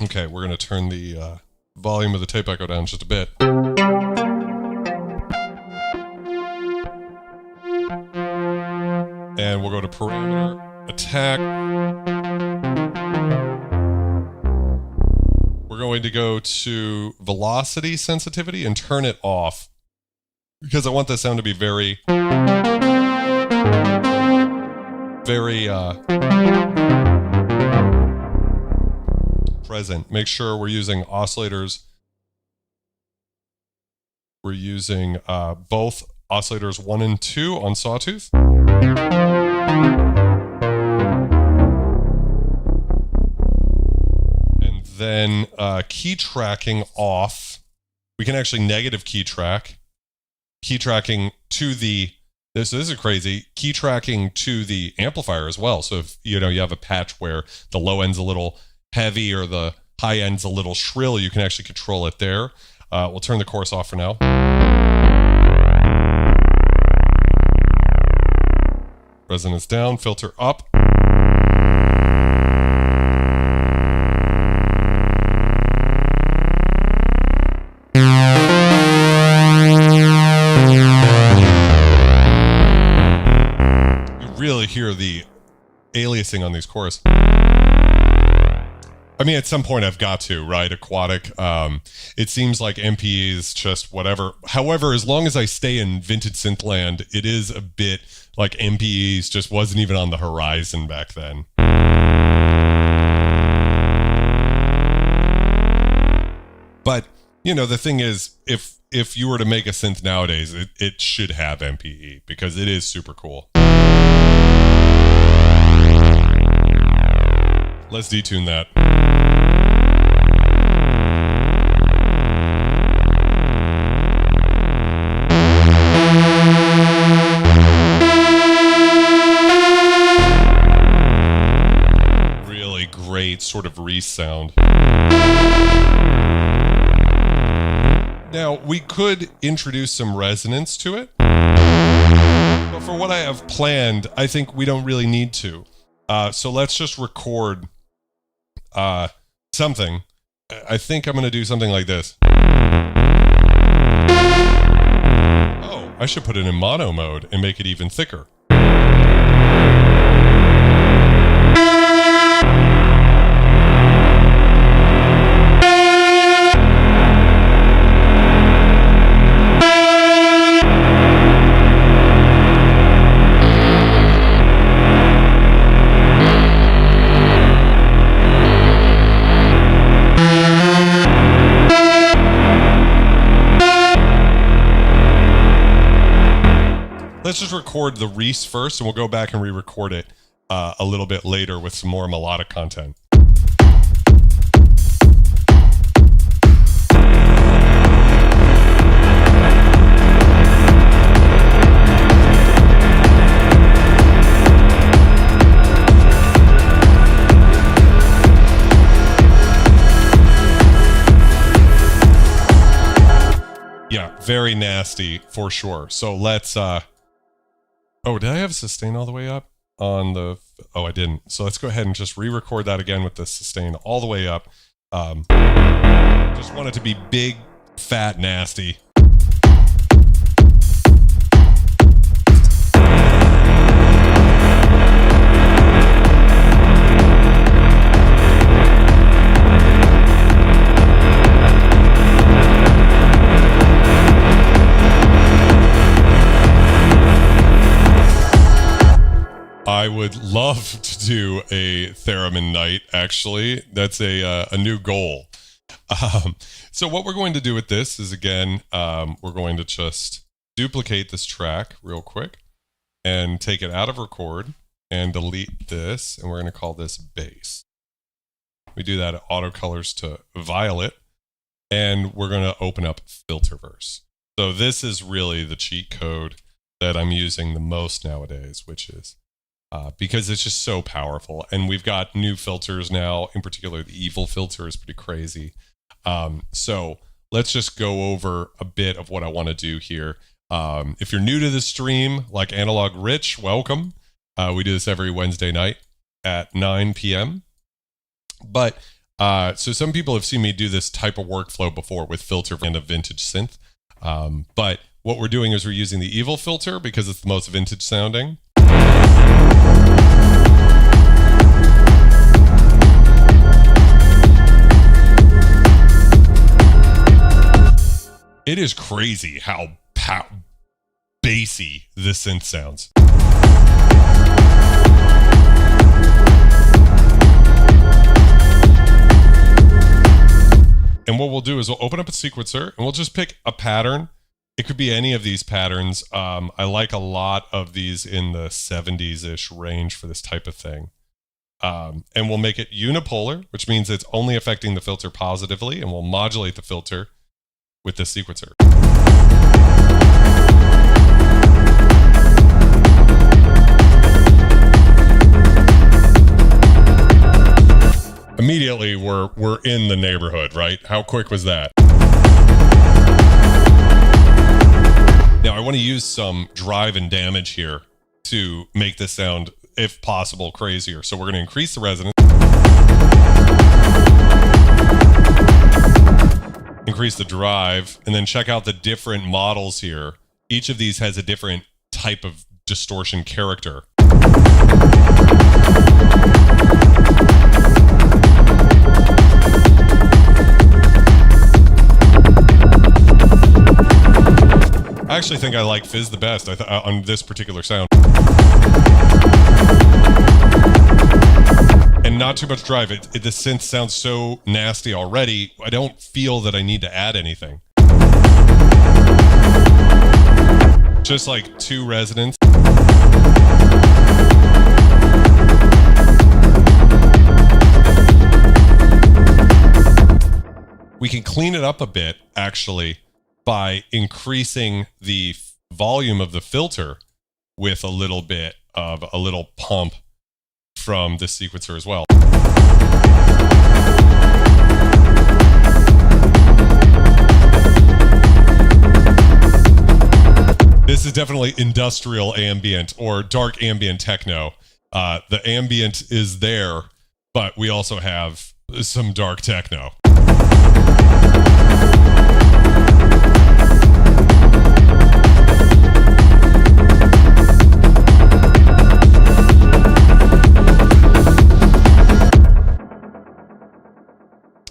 Speaker 1: Okay, we're going to turn the volume of the tape echo down just a bit. And we'll go to parameter, attack. We're going to go to velocity sensitivity and turn it off because I want the sound to be very very present. Make sure we're using oscillators. We're using both oscillators 1 and 2 on Sawtooth. And then key tracking off. We can actually negative key track. Key tracking to the, this is crazy, key tracking to the amplifier as well. So if you have a patch where the low end's a little heavy or the high end's a little shrill, you can actually control it there. We'll turn the chorus off for now. Resonance down, filter up. Really hear the aliasing on these chorus. I mean, at some point I've got to, right? Aquatic. It seems like MPE is just whatever. However, as long as I stay in vintage synth land, it is a bit like MPEs just wasn't even on the horizon back then. But, the thing is, if you were to make a synth nowadays, it should have MPE because it is super cool. Let's detune that. Really great sort of resound. Now, we could introduce some resonance to it, but for what I have planned, I think we don't really need to. So let's just record something. I think I'm going to do something like this. Oh, I should put it in mono mode and make it even thicker. Let's just record the Reese first, and we'll go back and re-record it a little bit later with some more melodic content. Yeah, very nasty for sure. So let's oh, did I have sustain all the way up on the... Oh, I didn't. So let's go ahead and just re-record that again with the sustain all the way up. Just want it to be big, fat, nasty. I would love to do a theremin night, actually. That's a new goal. So what we're going to do with this is, again, we're going to just duplicate this track real quick and take it out of record and delete this, and we're going to call this bass. We do that at auto colors to violet, and we're going to open up Filterverse. So this is really the cheat code that I'm using the most nowadays, which is because it's just so powerful. And we've got new filters now, in particular, the evil filter is pretty crazy. So let's just go over a bit of what I want to do here. If you're new to the stream, like Analog Rich, welcome. We do this every Wednesday night at 9 p.m. But so some people have seen me do this type of workflow before with filter and a vintage synth. But what we're doing is we're using the evil filter because it's the most vintage sounding. It is crazy how bassy this synth sounds. we'll do is we'll open up a sequencer and we'll just pick a pattern. It could be any of these patterns. I like a lot of these in the 70s-ish range for this type of thing. And we'll make it unipolar, which means it's only affecting the filter positively, and we'll modulate the filter with the sequencer. Immediately, we're in the neighborhood, right? How quick was that? Now, I want to use some drive and damage here to make this sound, if possible, crazier. So we're going to increase the resonance, increase the drive, and then check out the different models here. Each of these has a different type of distortion character. I actually think I like fizz the best on this particular sound. And not too much drive. The synth sounds so nasty already, I don't feel that I need to add anything. Just like 2 resonants. We can clean it up a bit, actually, by increasing the volume of the filter with a little bit of a little pump from the sequencer as well. This is definitely industrial ambient or dark ambient techno. The ambient is there, but we also have some dark techno.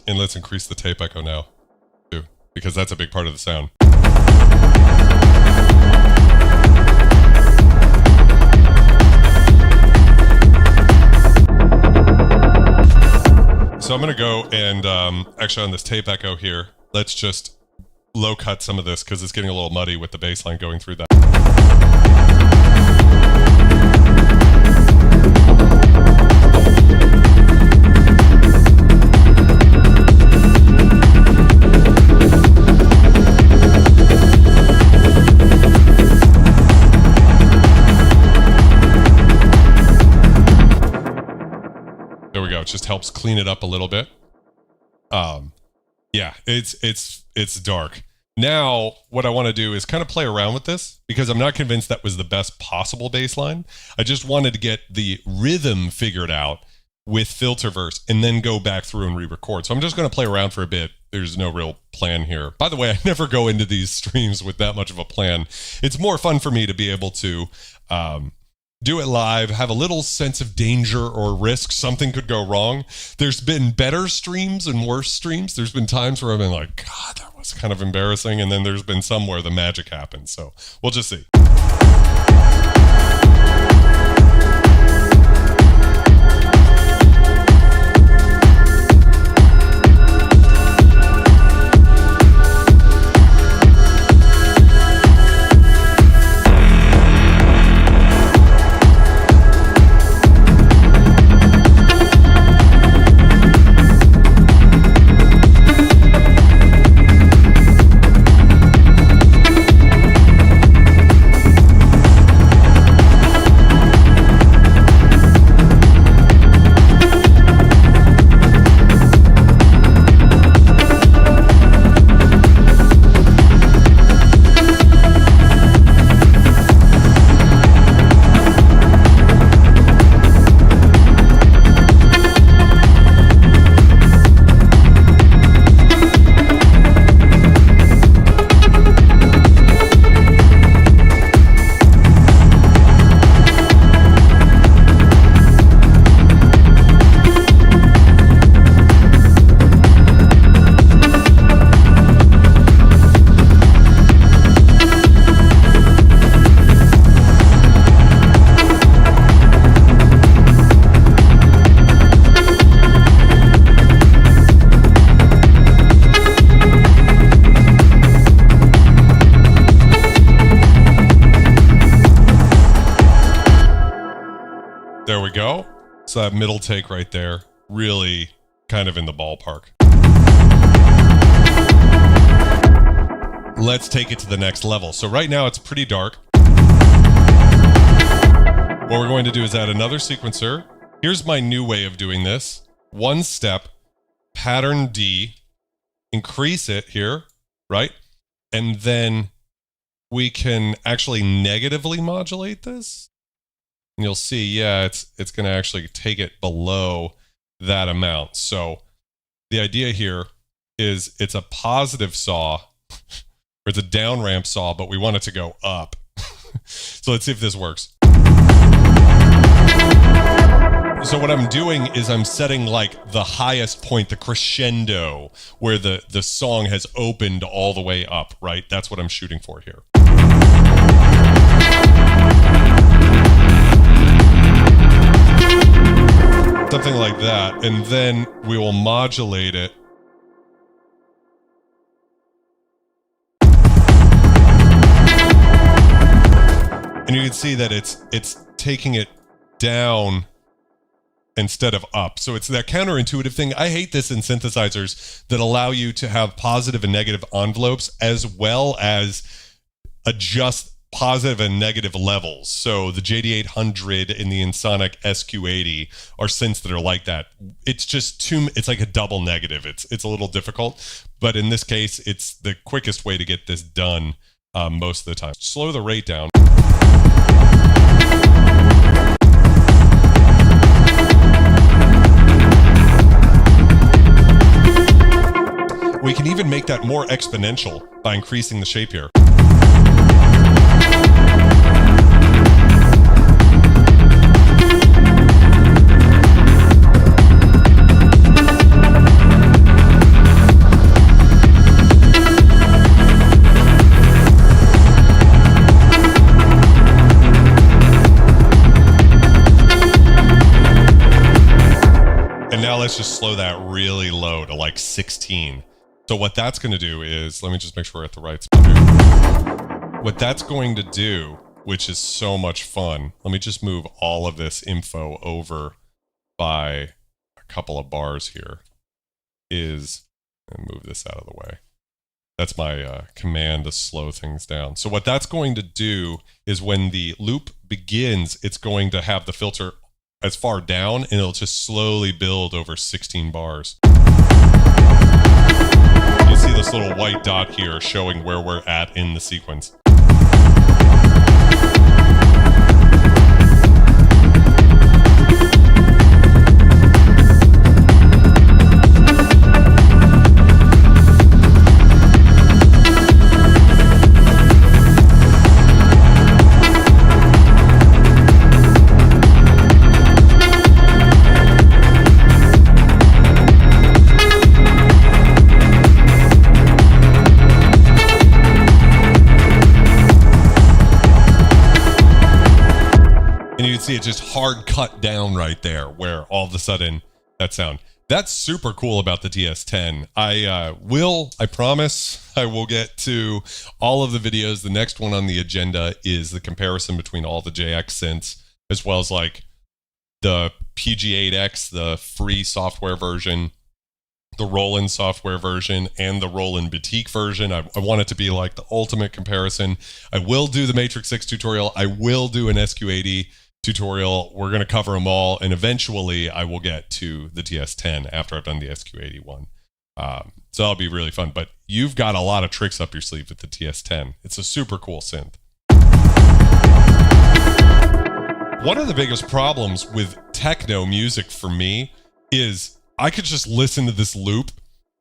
Speaker 1: And let's increase the tape echo now, too, because that's a big part of the sound. So I'm going to go and actually on this tape echo here, let's just low cut some of this because it's getting a little muddy with the bass line going through that. There we go. It just helps clean it up a little bit. Yeah, it's dark. Now, what I want to do is kind of play around with this because I'm not convinced that was the best possible bass line. I just wanted to get the rhythm figured out with Filterverse and then go back through and re-record. So I'm just going to play around for a bit. There's no real plan here. By the way, I never go into these streams with that much of a plan. It's more fun for me to be able to do it live, have a little sense of danger or risk. Something could go wrong. There's been better streams and worse streams. There's been times where I've been like, God, that was kind of embarrassing. And then there's been some where the magic happens. So we'll just see. So that middle take right there, really kind of in the ballpark. Let's take it to the next level. So right now it's pretty dark. What we're going to do is add another sequencer. Here's my new way of doing this. One step, pattern D, increase it here, right? And then we can actually negatively modulate this. And you'll see, yeah, it's going to actually take it below that amount. So the idea here is it's a positive saw, or it's a down ramp saw, but we want it to go up. So let's see if this works. So what I'm doing is I'm setting like the highest point, the crescendo, where the song has opened all the way up, right? That's what I'm shooting for here. Something like that, and then we will modulate it. And you can see that it's taking it down instead of up. So it's that counterintuitive thing. I hate this in synthesizers that allow you to have positive and negative envelopes as well as adjust positive and negative levels. So the JD800 and the Ensoniq SQ80 are synths that are like that. It's just it's like a double negative. It's a little difficult, but in this case, it's the quickest way to get this done most of the time. Slow the rate down. We can even make that more exponential by increasing the shape here. And now let's just slow that really low to like 16. So what that's going to do is, let me just make sure we're at the right spot here. What that's going to do, which is so much fun, let me just move all of this info over by a couple of bars here, is, and move this out of the way. That's my command to slow things down. So what that's going to do is when the loop begins, it's going to have the filter as far down, and it'll just slowly build over 16 bars. You see this little white dot here showing where we're at in the sequence. See it just hard cut down right there where all of a sudden that sound. That's super cool about the TS10. I promise I will get to all of the videos. The next one on the agenda is the comparison between all the JX synths, as well as like the PG8X, the free software version, the Roland software version, and the Roland Boutique version. I want it to be like the ultimate comparison. I will do the Matrix 6 tutorial. I will do an SQ80 tutorial. We're going to cover them all, and eventually I will get to the TS10 after I've done the SQ81. So that'll be really fun, but you've got a lot of tricks up your sleeve with the TS10. It's a super cool synth. One of the biggest problems with techno music for me is I could just listen to this loop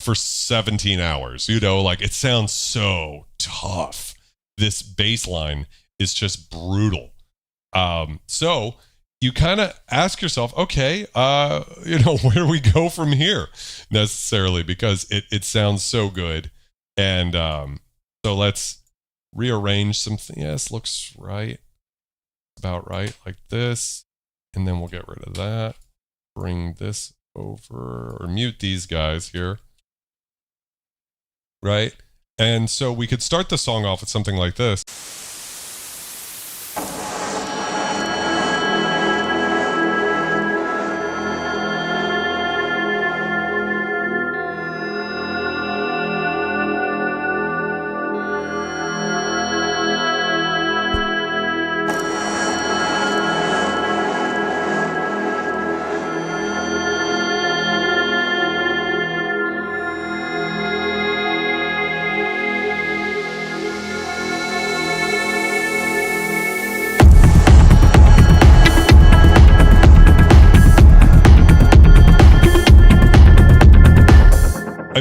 Speaker 1: for 17 hours. You know, like it sounds so tough. This bass line is just brutal. So you kind of ask yourself, okay, where do we go from here necessarily? Because it sounds so good. And, so let's rearrange something. Yes, looks right. About right, like this. And then we'll get rid of that. Bring this over, or mute these guys here. Right? And so we could start the song off with something like this.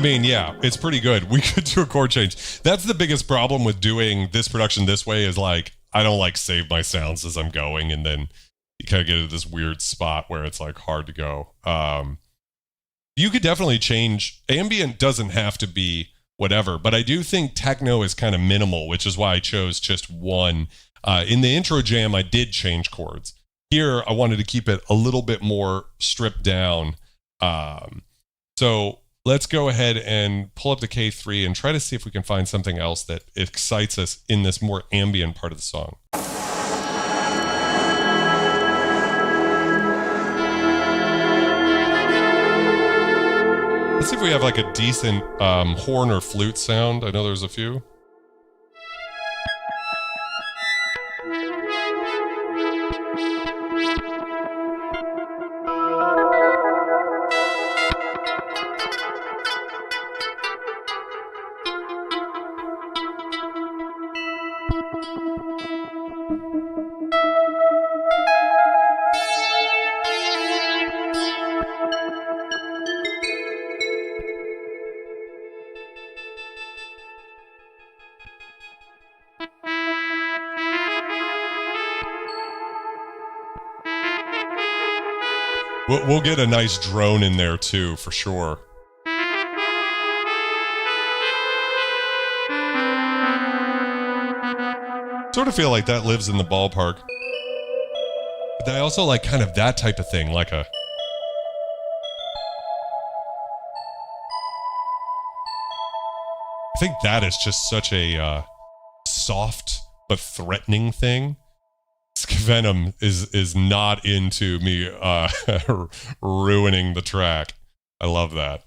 Speaker 1: mean, yeah, it's pretty good. We could do a chord change. That's the biggest problem with doing this production this way is like, I don't like save my sounds as I'm going. And then you kind of get to this weird spot where it's like hard to go. You could definitely change. Ambient doesn't have to be whatever, but I do think techno is kind of minimal, which is why I chose just one. In the intro jam, I did change chords. Here, I wanted to keep it a little bit more stripped down. So let's go ahead and pull up the K3 and try to see if we can find something else that excites us in this more ambient part of the song. Let's see if we have like a decent horn or flute sound. I know there's a few. We'll get a nice drone in there too, for sure. Sort of feel like that lives in the ballpark. But I also like kind of that type of thing, like a... I think that is just such a soft but threatening thing. Venom is not into me ruining the track. I love that.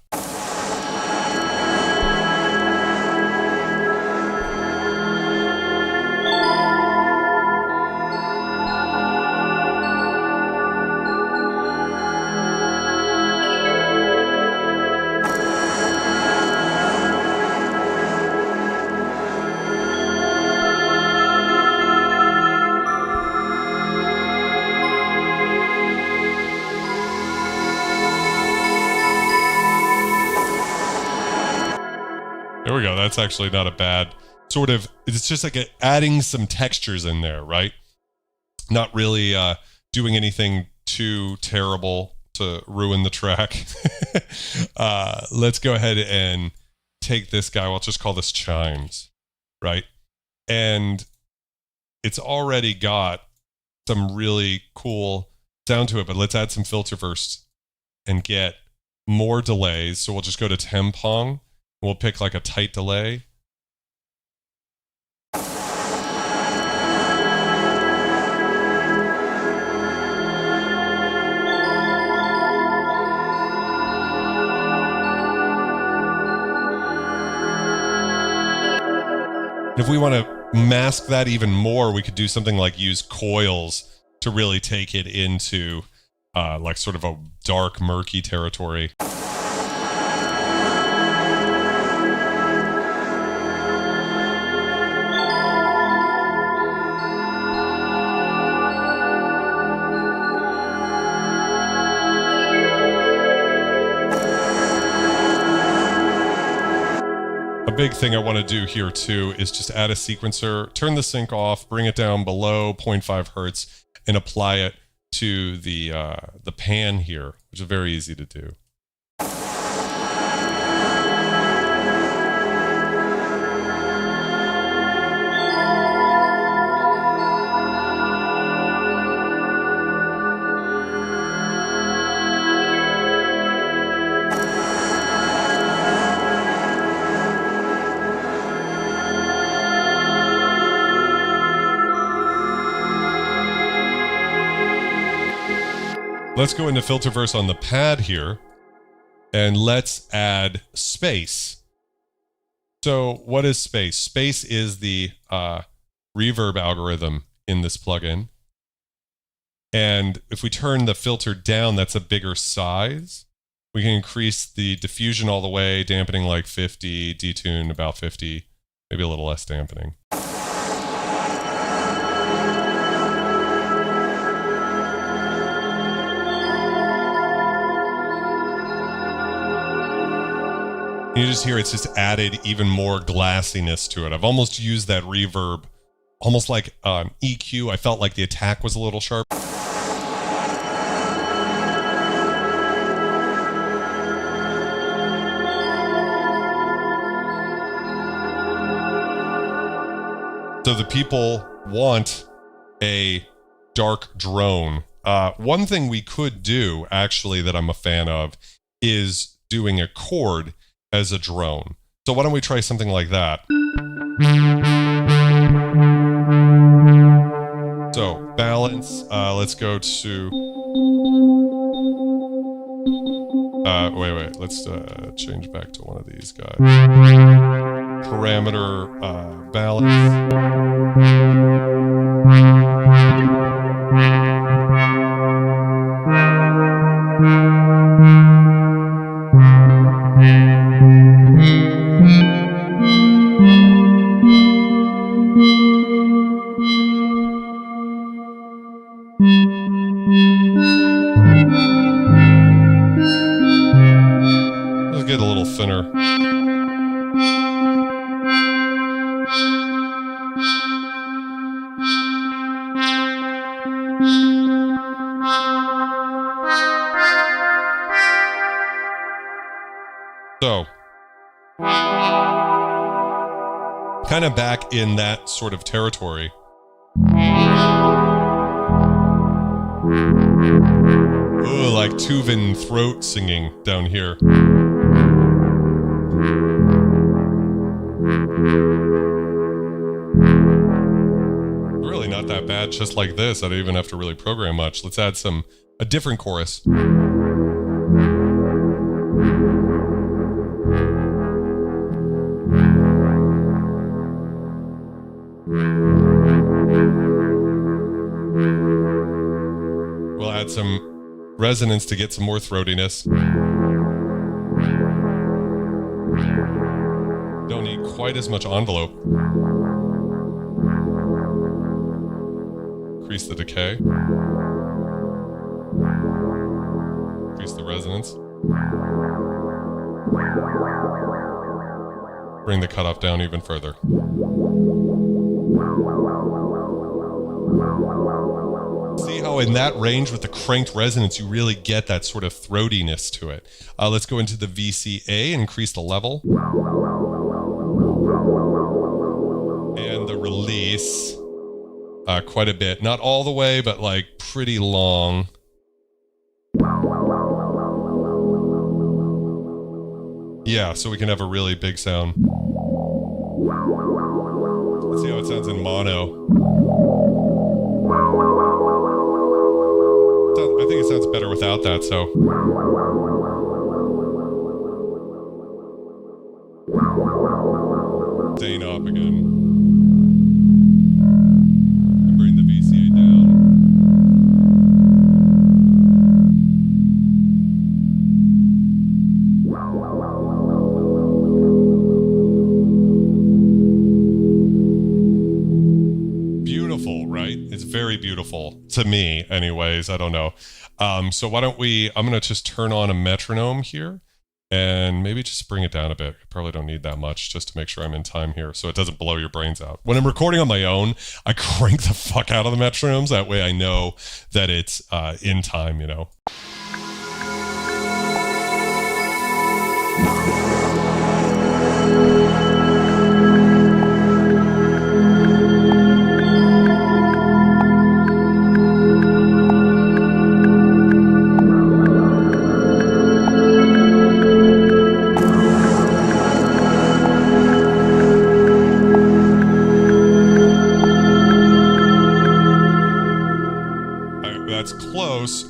Speaker 1: There we go. That's actually not a bad sort of, it's just like adding some textures in there, right? Not really doing anything too terrible to ruin the track. Let's go ahead and take this guy. I'll just call this chimes, right? And it's already got some really cool sound to it, but let's add some filter first and get more delays. So we'll just go to tempong. We'll pick like a tight delay. If we want to mask that even more, we could do something like use coils to really take it into like sort of a dark, murky territory. A big thing I want to do here too is just add a sequencer, turn the sync off, bring it down below 0.5 hertz, and apply it to the pan here, which is very easy to do. Let's go into Filterverse on the pad here, and let's add space. So what is space? Space is the reverb algorithm in this plugin. And if we turn the filter down, that's a bigger size. We can increase the diffusion all the way, dampening like 50, detune about 50, maybe a little less dampening. You just hear it's just added even more glassiness to it. I've almost used that reverb, almost like EQ. I felt like the attack was a little sharp. So the people want a dark drone. One thing we could do, actually, that I'm a fan of, is doing a chord as a drone. So why don't we try something like that? So balance, let's go to, wait, let's change back to one of these guys. Parameter, balance. Let's get a little thinner. So, kind of back in that sort of territory. Ooh, like Tuvan throat singing down here. Really not that bad, just like this. I don't even have to really program much. Let's add a different chorus. We'll add some resonance to get some more throatiness. Don't need quite as much envelope. Increase the decay. Increase the resonance. Bring the cutoff down even further. See how in that range with the cranked resonance, you really get that sort of throatiness to it. Let's go into the VCA and increase the level. And the release quite a bit. Not all the way, but like pretty long. Yeah, so we can have a really big sound. Let's see how it sounds in mono. I think it sounds better without that, so. Staying up again. And bring the VCA down. Beautiful, right? It's very beautiful to me anyways. I don't know. So why don't I'm going to just turn on a metronome here and maybe just bring it down a bit. I probably don't need that much just to make sure I'm in time here so it doesn't blow your brains out. When I'm recording on my own, I crank the fuck out of the metronomes. That way I know that it's in time, you know.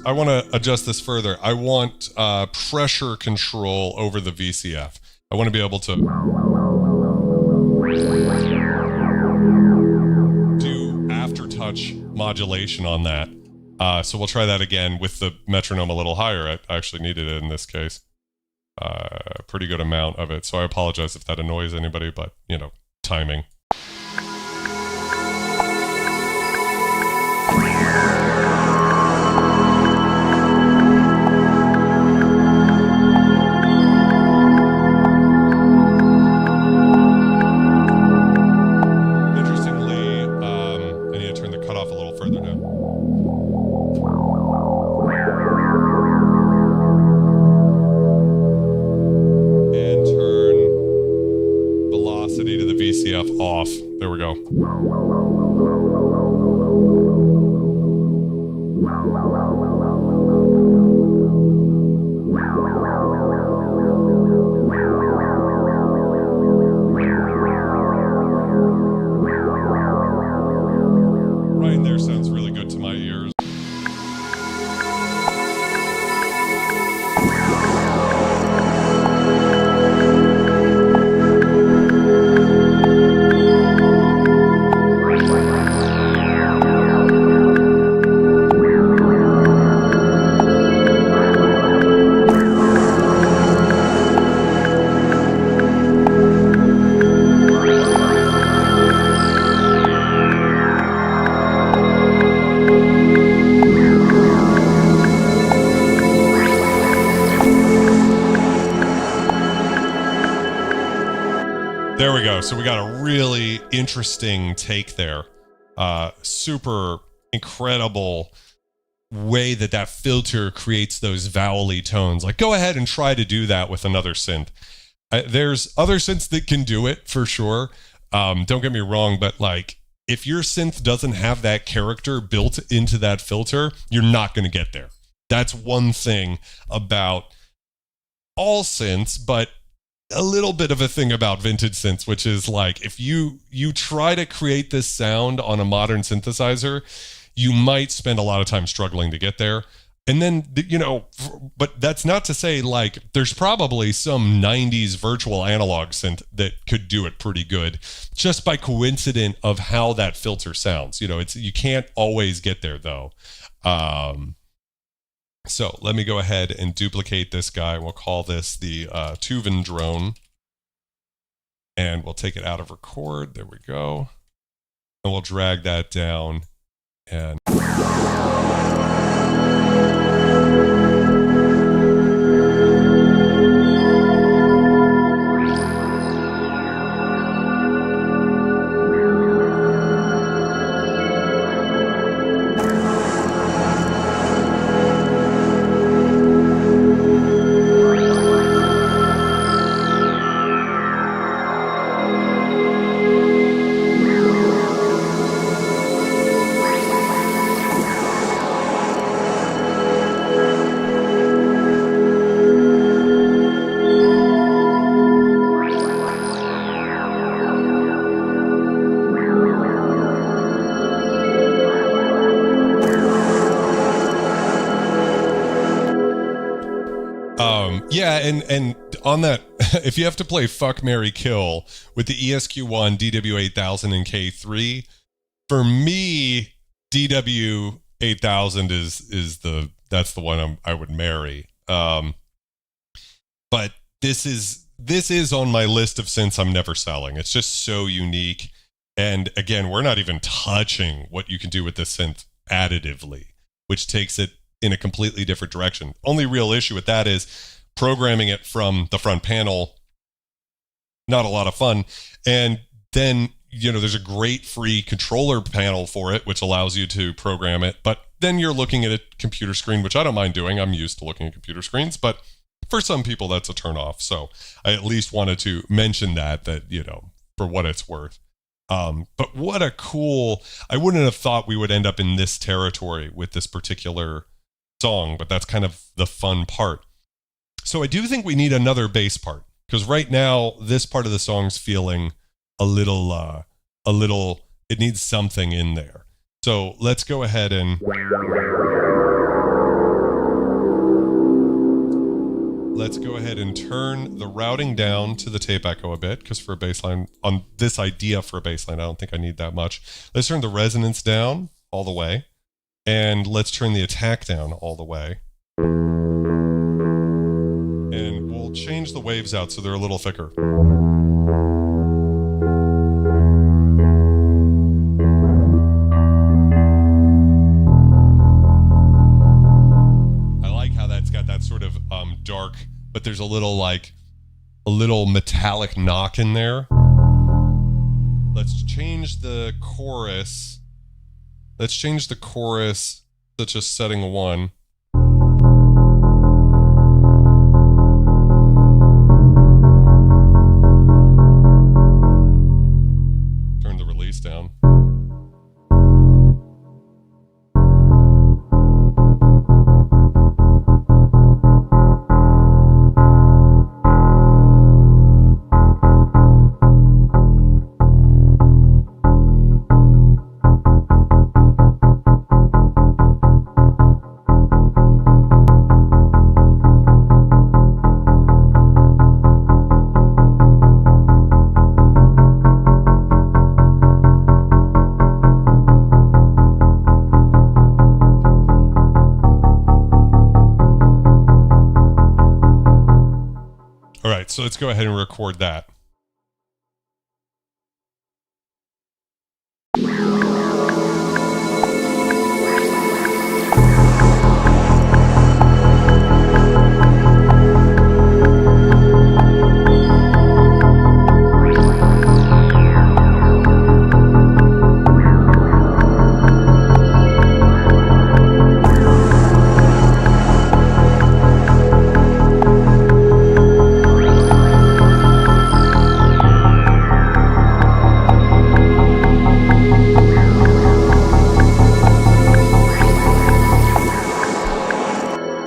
Speaker 1: I want to adjust this further. I want pressure control over the VCF. I want to be able to do aftertouch modulation on that. So we'll try that again with the metronome a little higher. I actually needed it in this case. A pretty good amount of it. So I apologize if that annoys anybody, but, you know, timing. There we go. Right in there sounds really good to my ears. There we go. So we got a really interesting take there. Super incredible way that filter creates those vowel-y tones. Like, go ahead and try to do that with another synth. There's other synths that can do it for sure. Don't get me wrong, but like, if your synth doesn't have that character built into that filter, you're not going to get there. That's one thing about all synths, but a little bit of a thing about vintage synths, which is like, if you try to create this sound on a modern synthesizer, you might spend a lot of time struggling to get there. And then, you know, but that's not to say, like, there's probably some 90s virtual analog synth that could do it pretty good, just by coincidence of how that filter sounds. You know, you can't always get there though. So let me go ahead and duplicate this guy. We'll call this the Tuvan drone. And we'll take it out of record. There we go. And we'll drag that down. And yeah, and on that, if you have to play Fuck, Marry, Kill with the ESQ1, DW8000, and K3, for me, DW8000 that's the one I would marry. But this is on my list of synths I'm never selling. It's just so unique. And again, we're not even touching what you can do with this synth additively, which takes it in a completely different direction. Only real issue with that is programming it from the front panel, not a lot of fun. And then, you know, there's a great free controller panel for it, which allows you to program it. But then you're looking at a computer screen, which I don't mind doing. I'm used to looking at computer screens, but for some people that's a turn off. So I at least wanted to mention that, you know, for what it's worth. But what a cool, I wouldn't have thought we would end up in this territory with this particular song, but that's kind of the fun part. So I do think we need another bass part, because right now this part of the song's feeling a little, it needs something in there. So let's go ahead and turn the routing down to the tape echo a bit, because for a bass line, on this idea for a bass line, I don't think I need that much. Let's turn the resonance down all the way, and let's turn the attack down all the way. And we'll change the waves out so they're a little thicker. I like how that's got that sort of dark, but there's a little metallic knock in there. Let's change the chorus. Let's change the chorus to just setting 1. right, so let's go ahead and record that.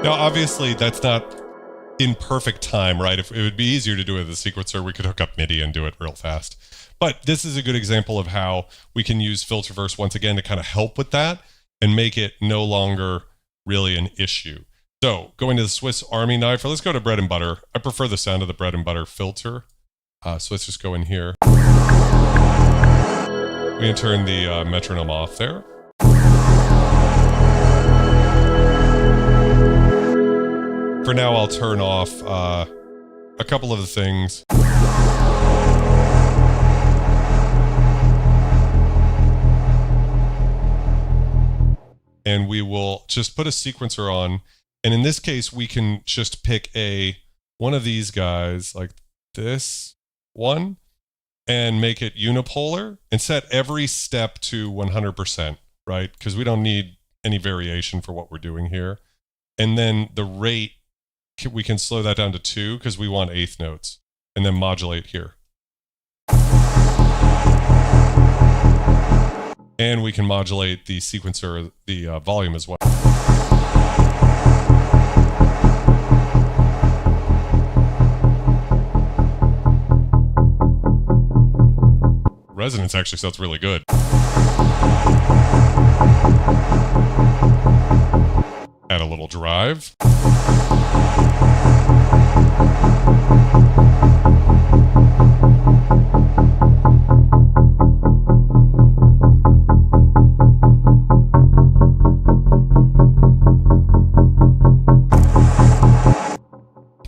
Speaker 1: Obviously, that's not in perfect time, right? If it would be easier to do it with a sequencer, we could hook up MIDI and do it real fast. But this is a good example of how we can use Filterverse once again to kind of help with that and make it no longer really an issue. So going to the Swiss Army knife, or let's go to bread and butter. I prefer the sound of the bread and butter filter. So let's just go in here. We can turn the metronome off there. For now, I'll turn off a couple of the things. And we will just put a sequencer on. And in this case, we can just pick one of these guys, like this one, and make it unipolar and set every step to 100%, right? Because we don't need any variation for what we're doing here. And then the rate, we can slow that down to 2 because we want eighth notes, and then modulate here. And we can modulate the sequencer, the volume as well. Resonance actually sounds really good. Add a little drive.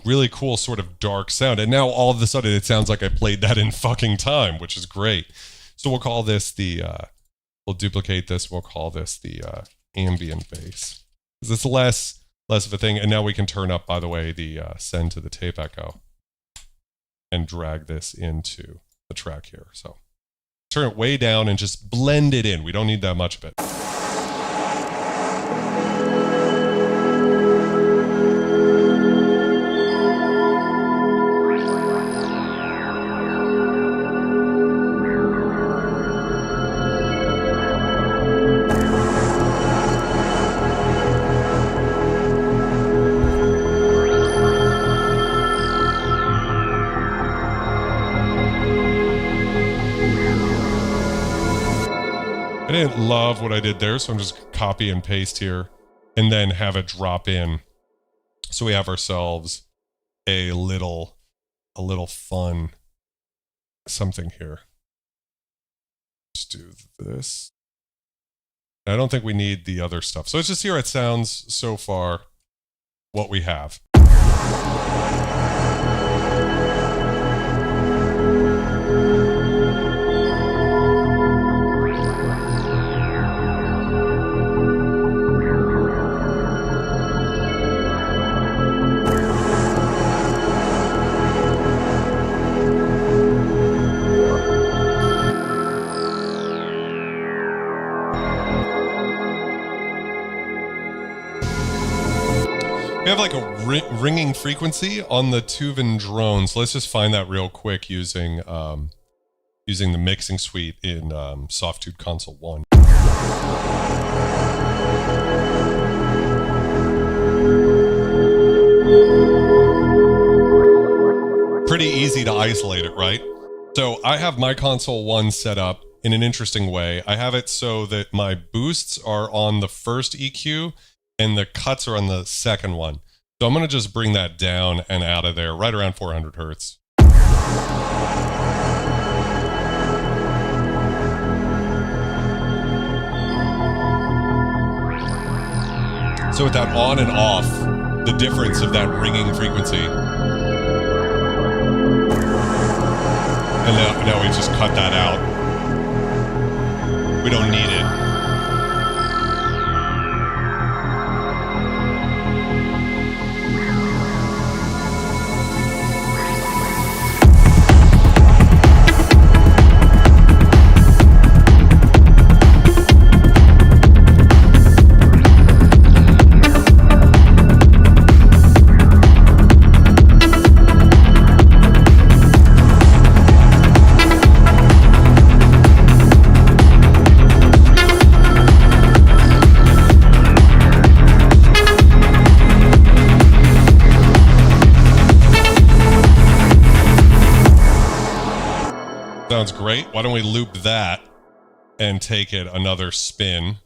Speaker 1: Really cool sort of dark sound. And now all of a sudden it sounds like I played that in fucking time, which is great. So we'll call this we'll duplicate this. We'll call this the ambient bass. Because it's less of a thing. And now we can turn up, by the way, the send to the tape echo and drag this into the track here. So turn it way down and just blend it in. We don't need that much of it. I didn't love what I did there, so I'm just copy and paste here and then have it drop in. So we have ourselves a little fun something here. Let's do this. I don't think we need the other stuff. So let's just see how it sounds so far, what we have. We have like a ringing frequency on the Tuvan drone. So let's just find that real quick using the mixing suite in Softtude Console 1. Pretty easy to isolate it, right? So I have my Console 1 set up in an interesting way. I have it so that my boosts are on the first EQ and the cuts are on the second one. So I'm going to just bring that down and out of there, right around 400 hertz. So with that on and off, the difference of that ringing frequency. And now we just cut that out. We don't need it. Sounds great. Why don't we loop that and take it another spin?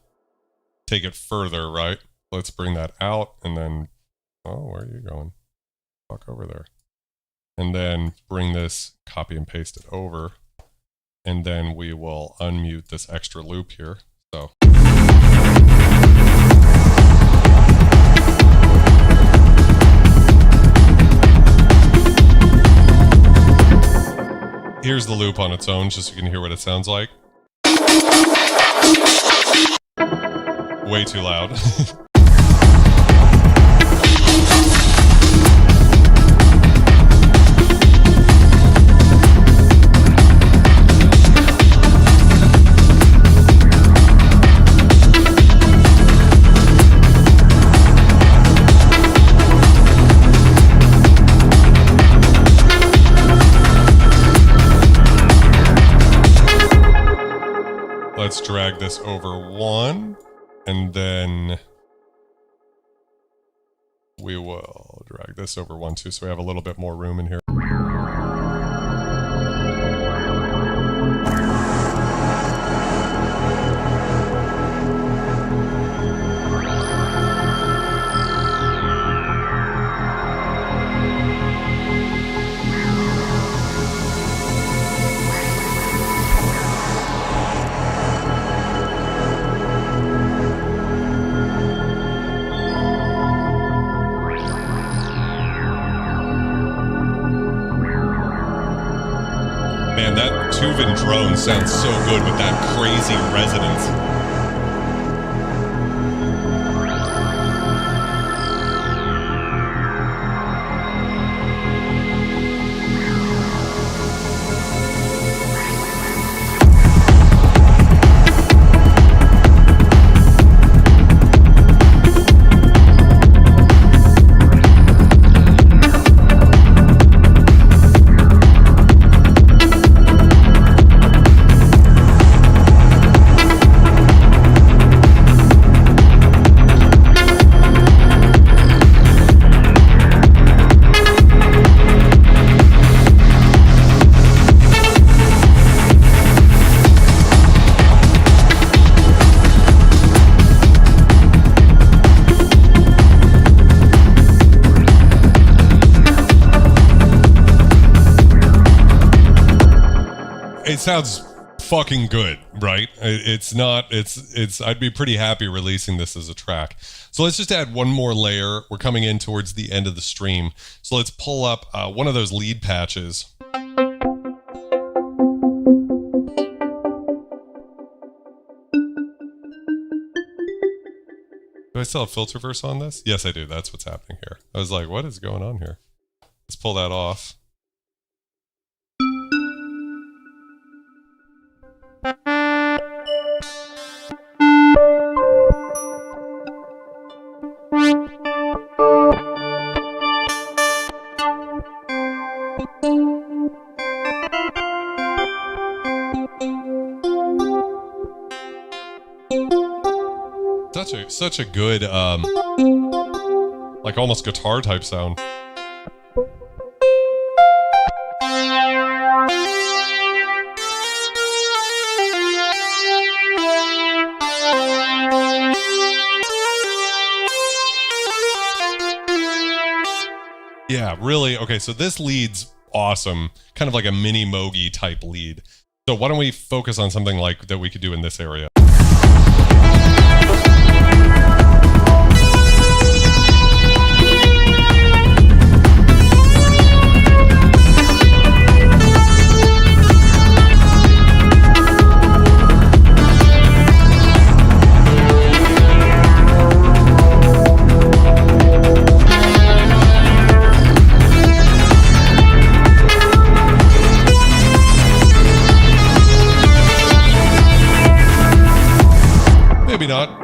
Speaker 1: Take it further, right? Let's bring that out and then... Oh, where are you going? Walk over there. And then bring this, copy and paste it over. And then we will unmute this extra loop here. So... Here's the loop on its own, just so you can hear what it sounds like. Way too loud. Let's drag this over one, and then we will drag this over one too, so we have a little bit more room in here. Man, that Tuvan drone sounds so good with that crazy resonance. It sounds fucking good, right? I'd be pretty happy releasing this as a track. So let's just add one more layer. We're coming in towards the end of the stream. So let's pull up one of those lead patches. Do I still have Filterverse on this? Yes, I do. That's what's happening here. I was like, what is going on here? Let's pull that off. Such a good, like almost guitar type sound. Yeah, really. Okay, so this lead's awesome. Kind of like a mini Mogi type lead. So why don't we focus on something like that we could do in this area?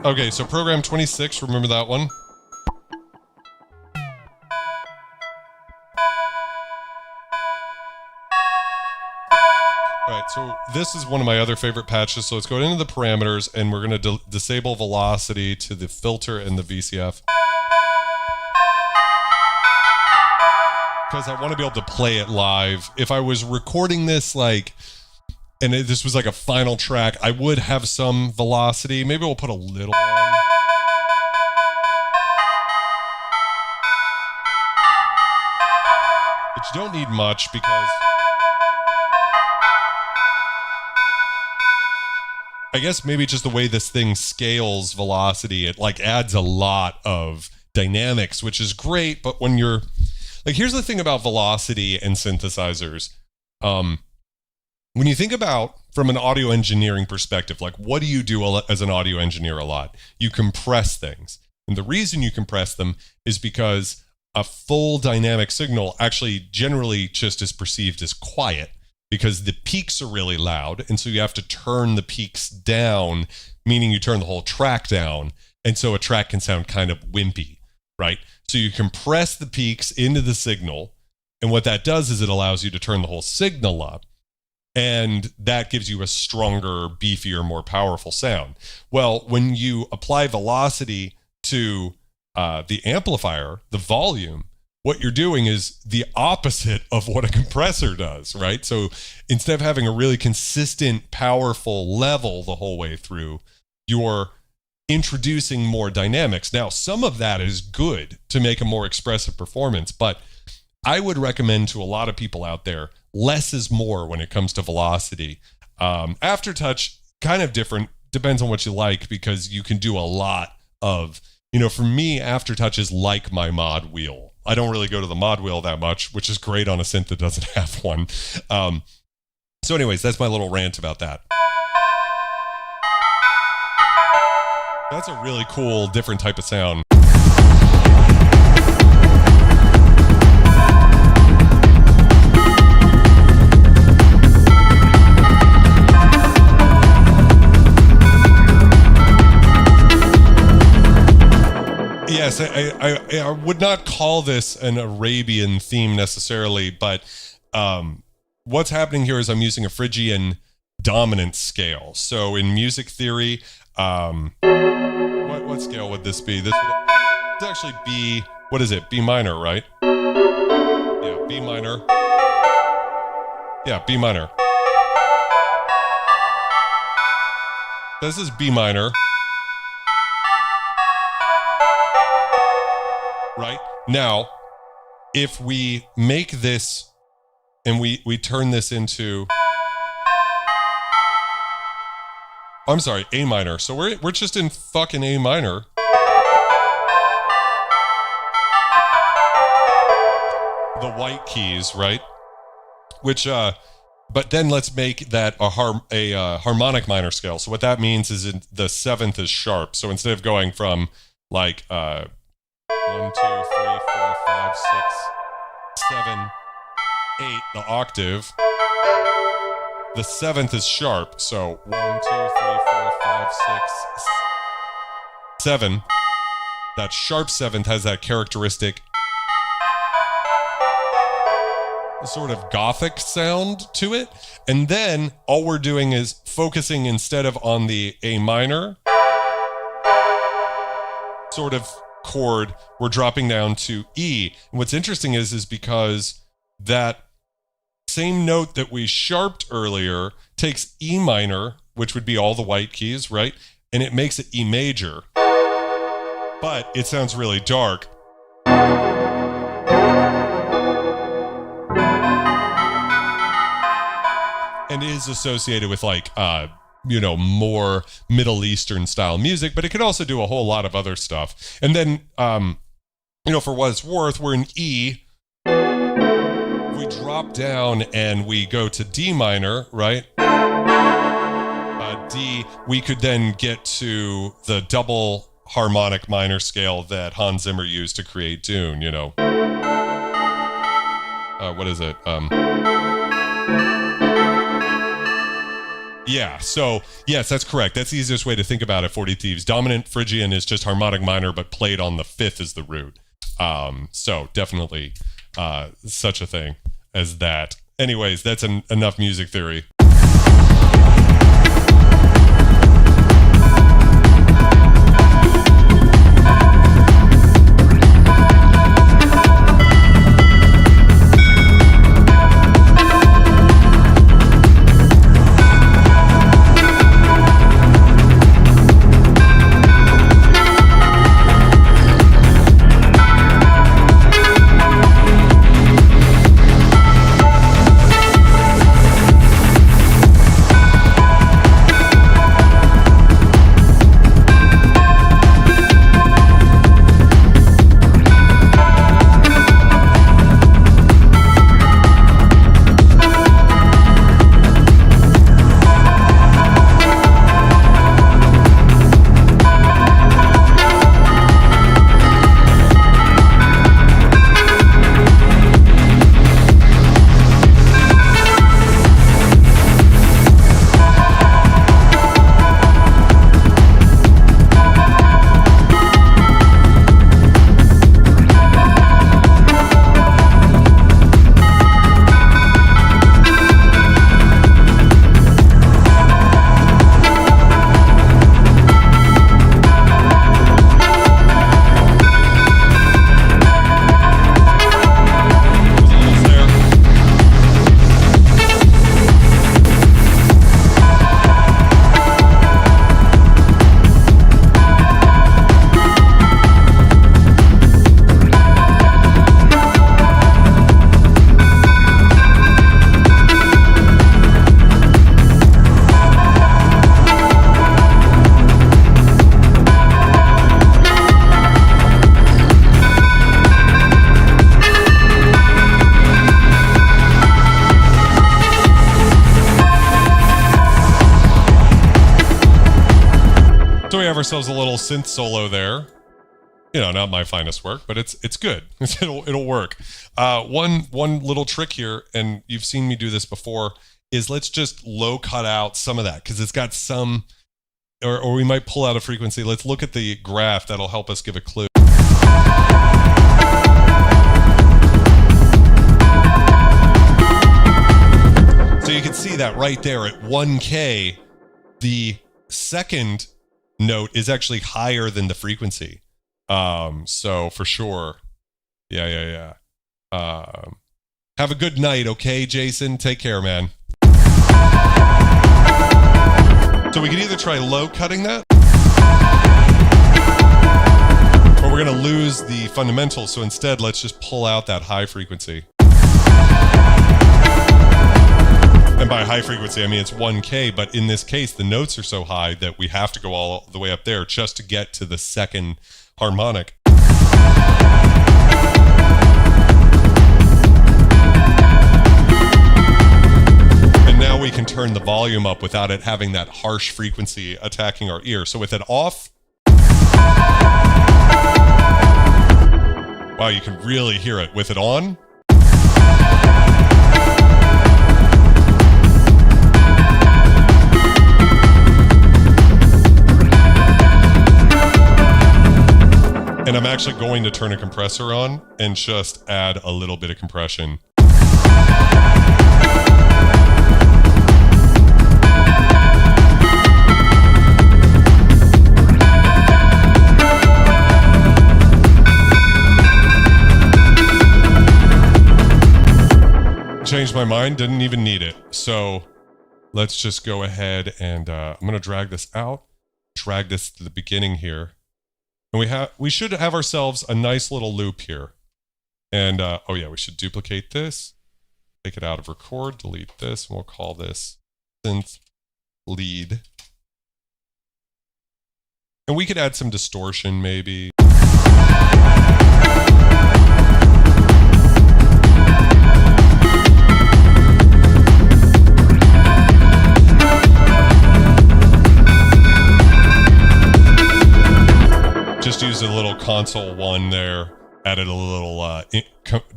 Speaker 1: Okay, so program 26, remember that one? All right, so this is one of my other favorite patches. So let's go into the parameters, and we're going to disable velocity to the filter and the VCF. Because I want to be able to play it live. If I was recording this and this was like a final track, I would have some velocity. Maybe we'll put a little on. But you don't need much because I guess maybe just the way this thing scales velocity, it adds a lot of dynamics, which is great. But when you're here's the thing about velocity and synthesizers. When you think about from an audio engineering perspective, what do you do as an audio engineer a lot? You compress things. And the reason you compress them is because a full dynamic signal actually generally just is perceived as quiet because the peaks are really loud. And so you have to turn the peaks down, meaning you turn the whole track down. And so a track can sound kind of wimpy, right? So you compress the peaks into the signal. And what that does is it allows you to turn the whole signal up. And that gives you a stronger, beefier, more powerful sound. Well, when you apply velocity to the amplifier, the volume, what you're doing is the opposite of what a compressor does, right? So instead of having a really consistent, powerful level the whole way through, you're introducing more dynamics. Now, some of that is good to make a more expressive performance, but I would recommend to a lot of people out there, less is more when it comes to velocity. Aftertouch, kind of different, depends on what you like, because you can do a lot of, for me, Aftertouch is like my mod wheel. I don't really go to the mod wheel that much, which is great on a synth that doesn't have one. So anyways, that's my little rant about that. That's a really cool, different type of sound. Yes, I would not call this an Arabian theme necessarily, but what's happening here is I'm using a Phrygian dominant scale. So in music theory, what scale would this be? This would actually be, what is it? B minor, right? Yeah, B minor. Yeah, B minor. This is B minor. Right? Now, if we make this and we turn this into, I'm sorry, A minor. So we're just in fucking A minor. The white keys, right? Which, but then let's make that a harmonic minor scale. So what that means is the seventh is sharp. So instead of going from 1, 2, 3, 4, 5, 6, 7, 8, the octave. The seventh is sharp, so 1, 2, 3, 4, 5, 6, 7. That sharp seventh has that characteristic sort of gothic sound to it. And then all we're doing is focusing instead of on the A minor sort of chord, we're dropping down to E. And what's interesting is because that same note that we sharped earlier takes E minor, which would be all the white keys, right? And it makes it E major. But it sounds really dark. And is associated with more Middle Eastern style music, but it could also do a whole lot of other stuff. And then, for what it's worth, we're in E. We drop down and we go to D minor, right? D, we could then get to the double harmonic minor scale that Hans Zimmer used to create Dune, what is it? Yeah, so yes, that's correct. That's the easiest way to think about it, 40 Thieves. Dominant Phrygian is just harmonic minor, but played on the fifth as the root. So definitely such a thing as that. Anyways, that's enough music theory. So we have ourselves a little synth solo there. You know, not my finest work, but it's good. It'll work. One little trick here, and you've seen me do this before, is let's just low cut out some of that because it's got some, or we might pull out a frequency. Let's look at the graph. That'll help us give a clue. So you can see that right there at 1K, the second note is actually higher than the frequency. So for sure. Yeah. Have a good night, okay, Jason? Take care, man. So we can either try low cutting that, or we're going to lose the fundamentals. So instead, let's just pull out that high frequency. And by high frequency, I mean it's 1K, but in this case, the notes are so high that we have to go all the way up there just to get to the second harmonic. And now we can turn the volume up without it having that harsh frequency attacking our ear. So with it off, wow, you can really hear it. With it on, and I'm actually going to turn a compressor on and just add a little bit of compression. Changed my mind, didn't even need it. So let's just go ahead and I'm going to drag this out, drag this to the beginning here. And we should have ourselves a nice little loop here. And oh yeah, we should duplicate this, take it out of record, delete this, and we'll call this synth lead. And we could add some distortion maybe. Just used a little console one there, added a little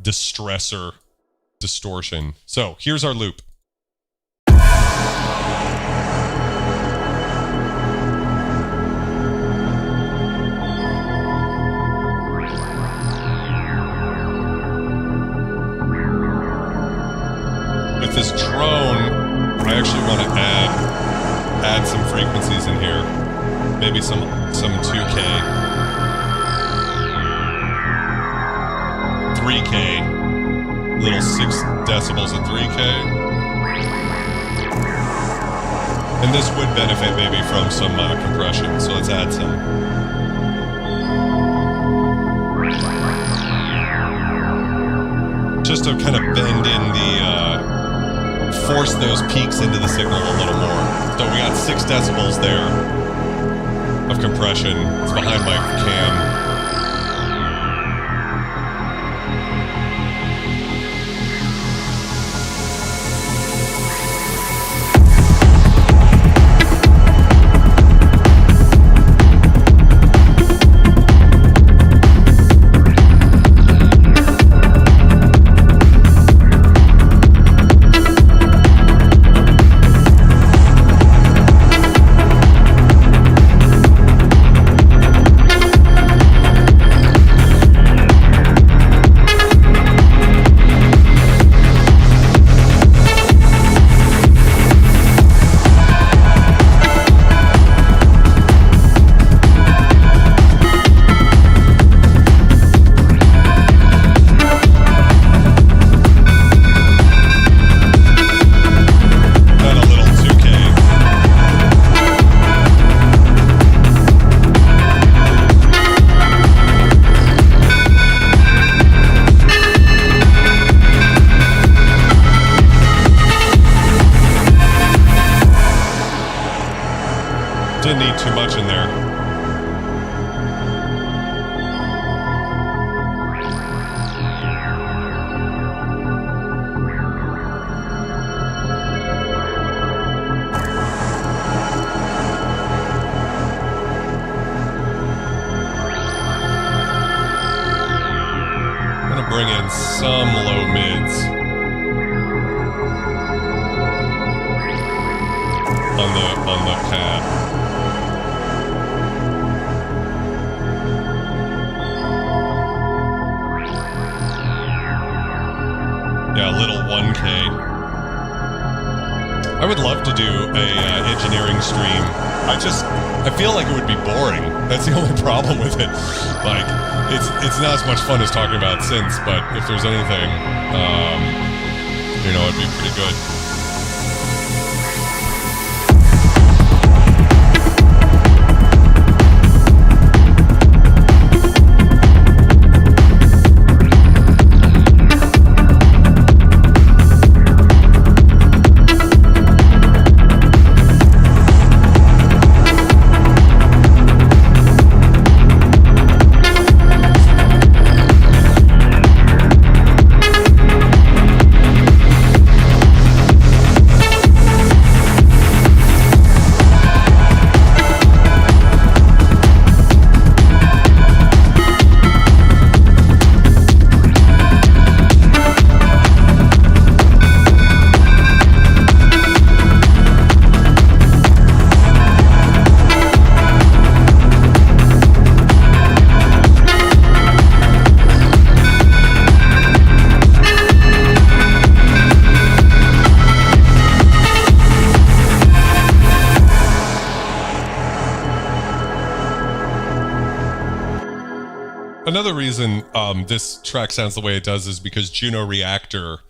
Speaker 1: distressor distortion. So here's our loop. with this drone, I actually want to add some frequencies in here. Maybe some 2K, 3K, little 6 decibels at 3K. And this would benefit maybe from some compression, so let's add some. Just to kind of bend in the, force those peaks into the signal a little more. So we got 6 decibels there of compression. It's behind my cam. Didn't need too much in there. I'm gonna bring in some low mids on the pad. Yeah, a little 1K. I would love to do a engineering stream. I feel like it would be boring. That's the only problem with it. Like, it's not as much fun as talking about synths, but if there's anything, it'd be pretty good. Another reason this track sounds the way it does is because Juno Reactor,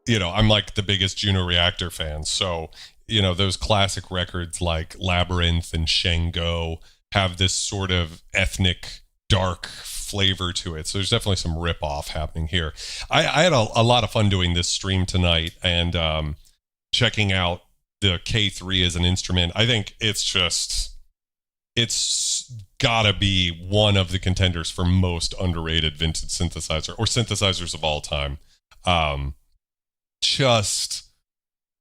Speaker 1: I'm like the biggest Juno Reactor fan. So, those classic records like Labyrinth and Shango have this sort of ethnic, dark flavor to it. So there's definitely some rip-off happening here. I had a lot of fun doing this stream tonight and checking out the K3 as an instrument. I think it's gotta be one of the contenders for most underrated vintage synthesizer or synthesizers of all time. Just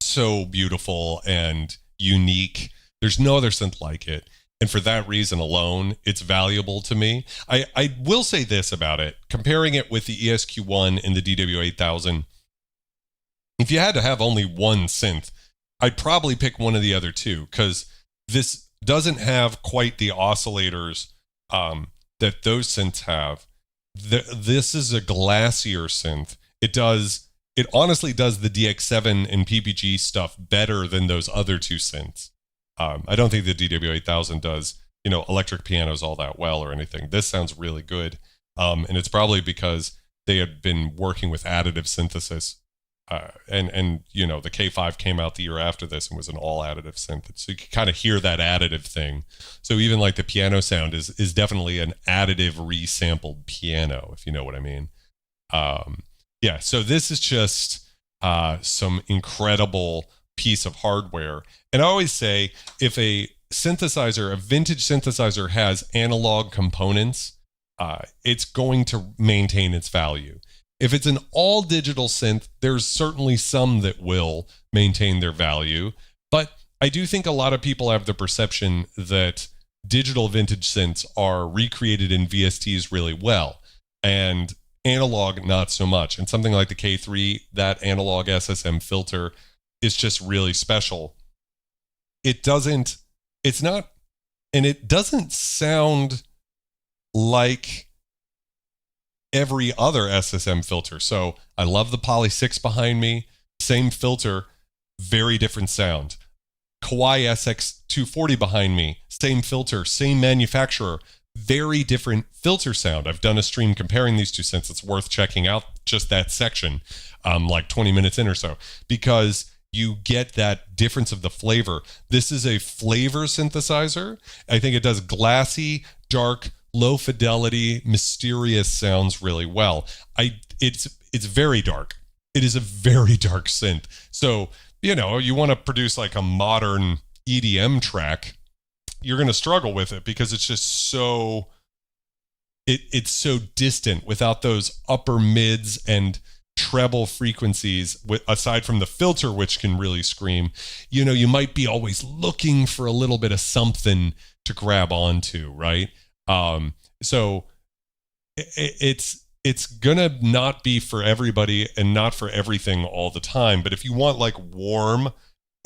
Speaker 1: so beautiful and unique. There's no other synth like it. And for that reason alone, it's valuable to me. I will say this about it, comparing it with the ESQ1 and the DW8000, if you had to have only one synth, I'd probably pick one of the other two, because this doesn't have quite the oscillators that those synths have. This is a glassier synth. It does it honestly does the DX7 and PPG stuff better than those other two synths. I don't think the DW8000 does, electric pianos all that well or anything. This sounds really good. And it's probably because they had been working with additive synthesis. And the K5 came out the year after this and was an all additive synth. So you can kind of hear that additive thing. So even like the piano sound is definitely an additive resampled piano, if you know what I mean. Yeah, so this is just some incredible piece of hardware. And I always say, if a vintage synthesizer has analog components, it's going to maintain its value. If it's an all digital synth, there's certainly some that will maintain their value. But I do think a lot of people have the perception that digital vintage synths are recreated in VSTs really well, and analog not so much. And something like the K3, that analog SSM filter is just really special. It doesn't sound like every other SSM filter. So I love the Poly 6 behind me. Same filter, very different sound. Kawai SX240 behind me. Same filter, same manufacturer. Very different filter sound. I've done a stream comparing these two synths. It's worth checking out just that section, like 20 minutes in or so, because you get that difference of the flavor. This is a flavor synthesizer. I think it does glassy, dark, low fidelity, mysterious sounds really well. It's very dark. It is a very dark synth. So, you want to produce like a modern EDM track, you're going to struggle with it because it's just so, it's so distant without those upper mids and treble frequencies, aside from the filter, which can really scream. You might be always looking for a little bit of something to grab onto, right? So it's gonna not be for everybody and not for everything all the time. But if you want like warm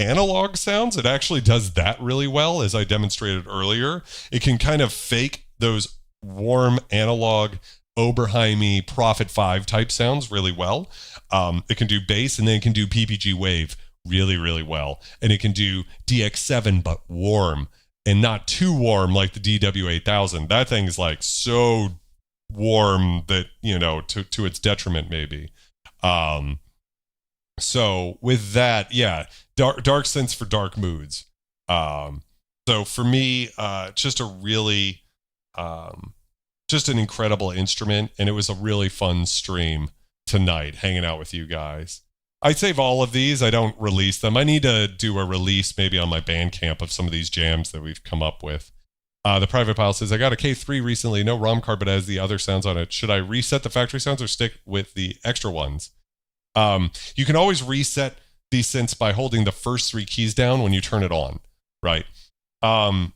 Speaker 1: analog sounds, it actually does that really well, as I demonstrated earlier. It can kind of fake those warm analog Oberheim-y Prophet 5 type sounds really well. It can do bass, and then it can do PPG Wave really, really well. And it can do DX7, but warm, and not too warm like the DW8000. That thing is like so warm that, to its detriment maybe. So with that, yeah, dark synths for dark moods. So for me, just a really, just an incredible instrument, and it was a really fun stream tonight, hanging out with you guys. I save all of these. I don't release them. I need to do a release maybe on my Bandcamp of some of these jams that we've come up with. The Private Pile says, I got a K3 recently, no ROM card, but it has the other sounds on it. Should I reset the factory sounds or stick with the extra ones? You can always reset these synths by holding the first three keys down when you turn it on, right? I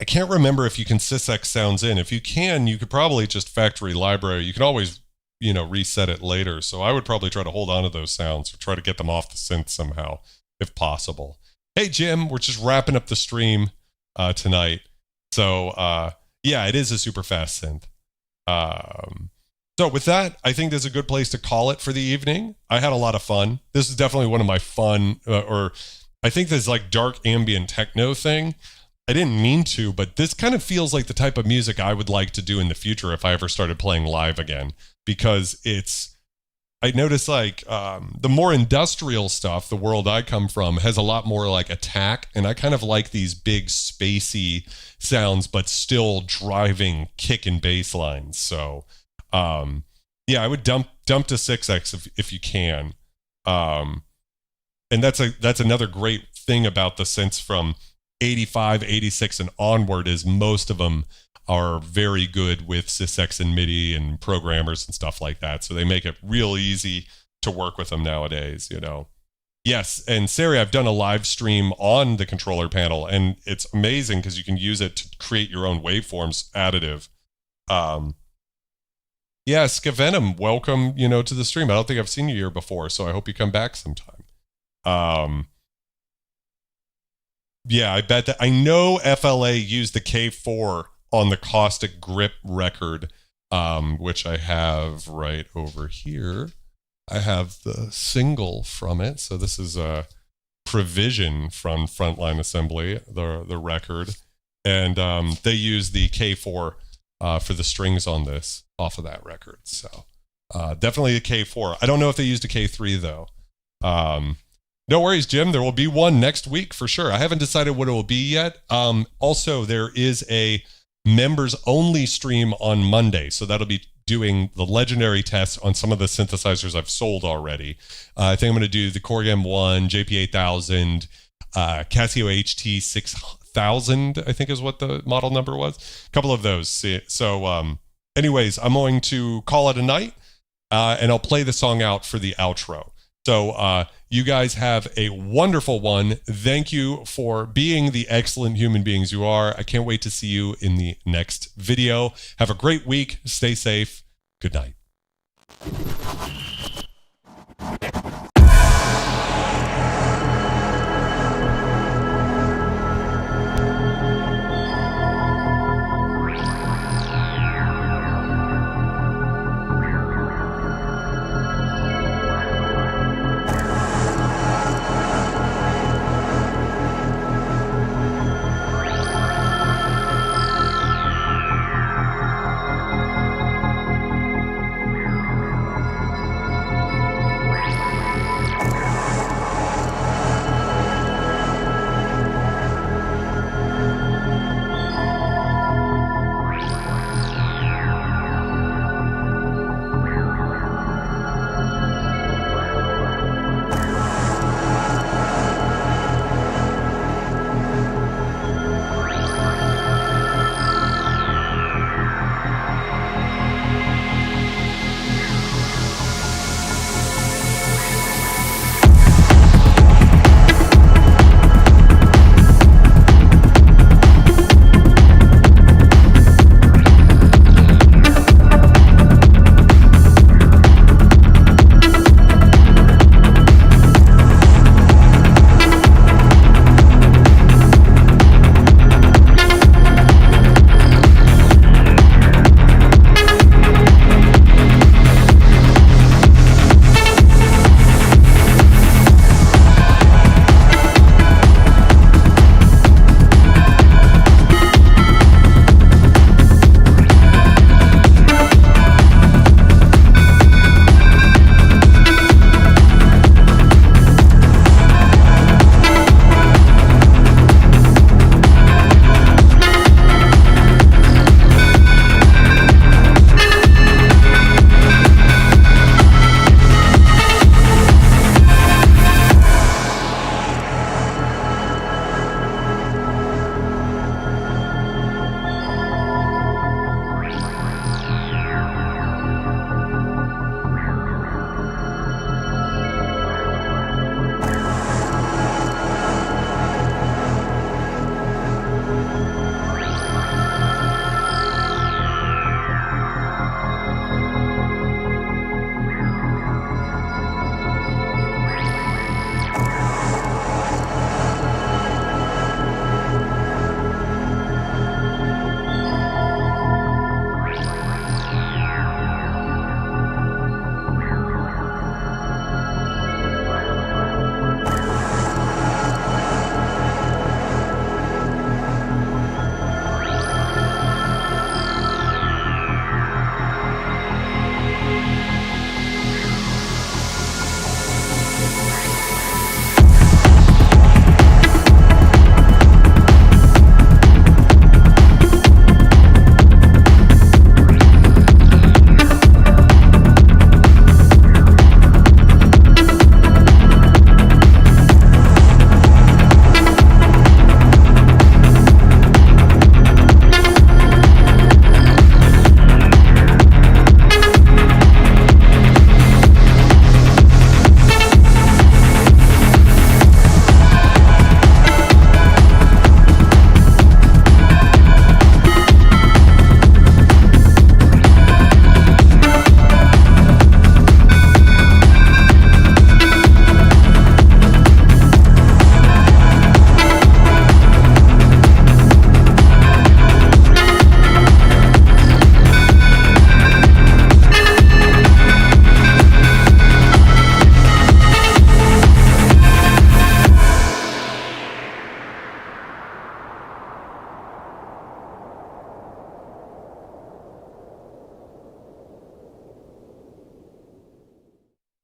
Speaker 1: can't remember if you can sysx sounds in. If you can, you could probably just factory library. You can always, reset it later. So I would probably try to hold on to those sounds or try to get them off the synth somehow, if possible. Hey, Jim, we're just wrapping up the stream tonight. So, yeah, it is a super fast synth. So with that, I think there's a good place to call it for the evening. I had a lot of fun. This is definitely one of my fun, or I think this like dark ambient techno thing. I didn't mean to, but this kind of feels like the type of music I would like to do in the future if I ever started playing live again, because I notice like the more industrial stuff, the world I come from, has a lot more like attack, and I kind of like these big spacey sounds, but still driving kick and bass lines. So yeah, I would dump to 6x if you can. And that's another great thing about the synths from 85, 86 and onward, is most of them are very good with sysx and MIDI and programmers and stuff like that. So they make it real easy to work with them nowadays, Yes, and Sari, I've done a live stream on the controller panel, and it's amazing because you can use it to create your own waveforms additive. Yeah, Skavenom, welcome, to the stream. I don't think I've seen you here before, so I hope you come back sometime. Yeah, I bet that I know FLA used the K4 on the Caustic Grip record, which I have right over here. I have the single from it. So this is a Provision from Frontline Assembly, the record. And they use the K4 for the strings on this off of that record. So definitely a K4. I don't know if they used a K3 though. No worries, Jim. There will be one next week for sure. I haven't decided what it will be yet. Also, there is a members only stream on Monday. So that'll be doing the legendary tests on some of the synthesizers I've sold already. I think I'm going to do the Korg M1, JP8000, Casio HT6000, I think is what the model number was. A couple of those. So anyways, I'm going to call it a night and I'll play the song out for the outro. So you guys have a wonderful one. Thank you for being the excellent human beings you are. I can't wait to see you in the next video. Have a great week. Stay safe. Good night.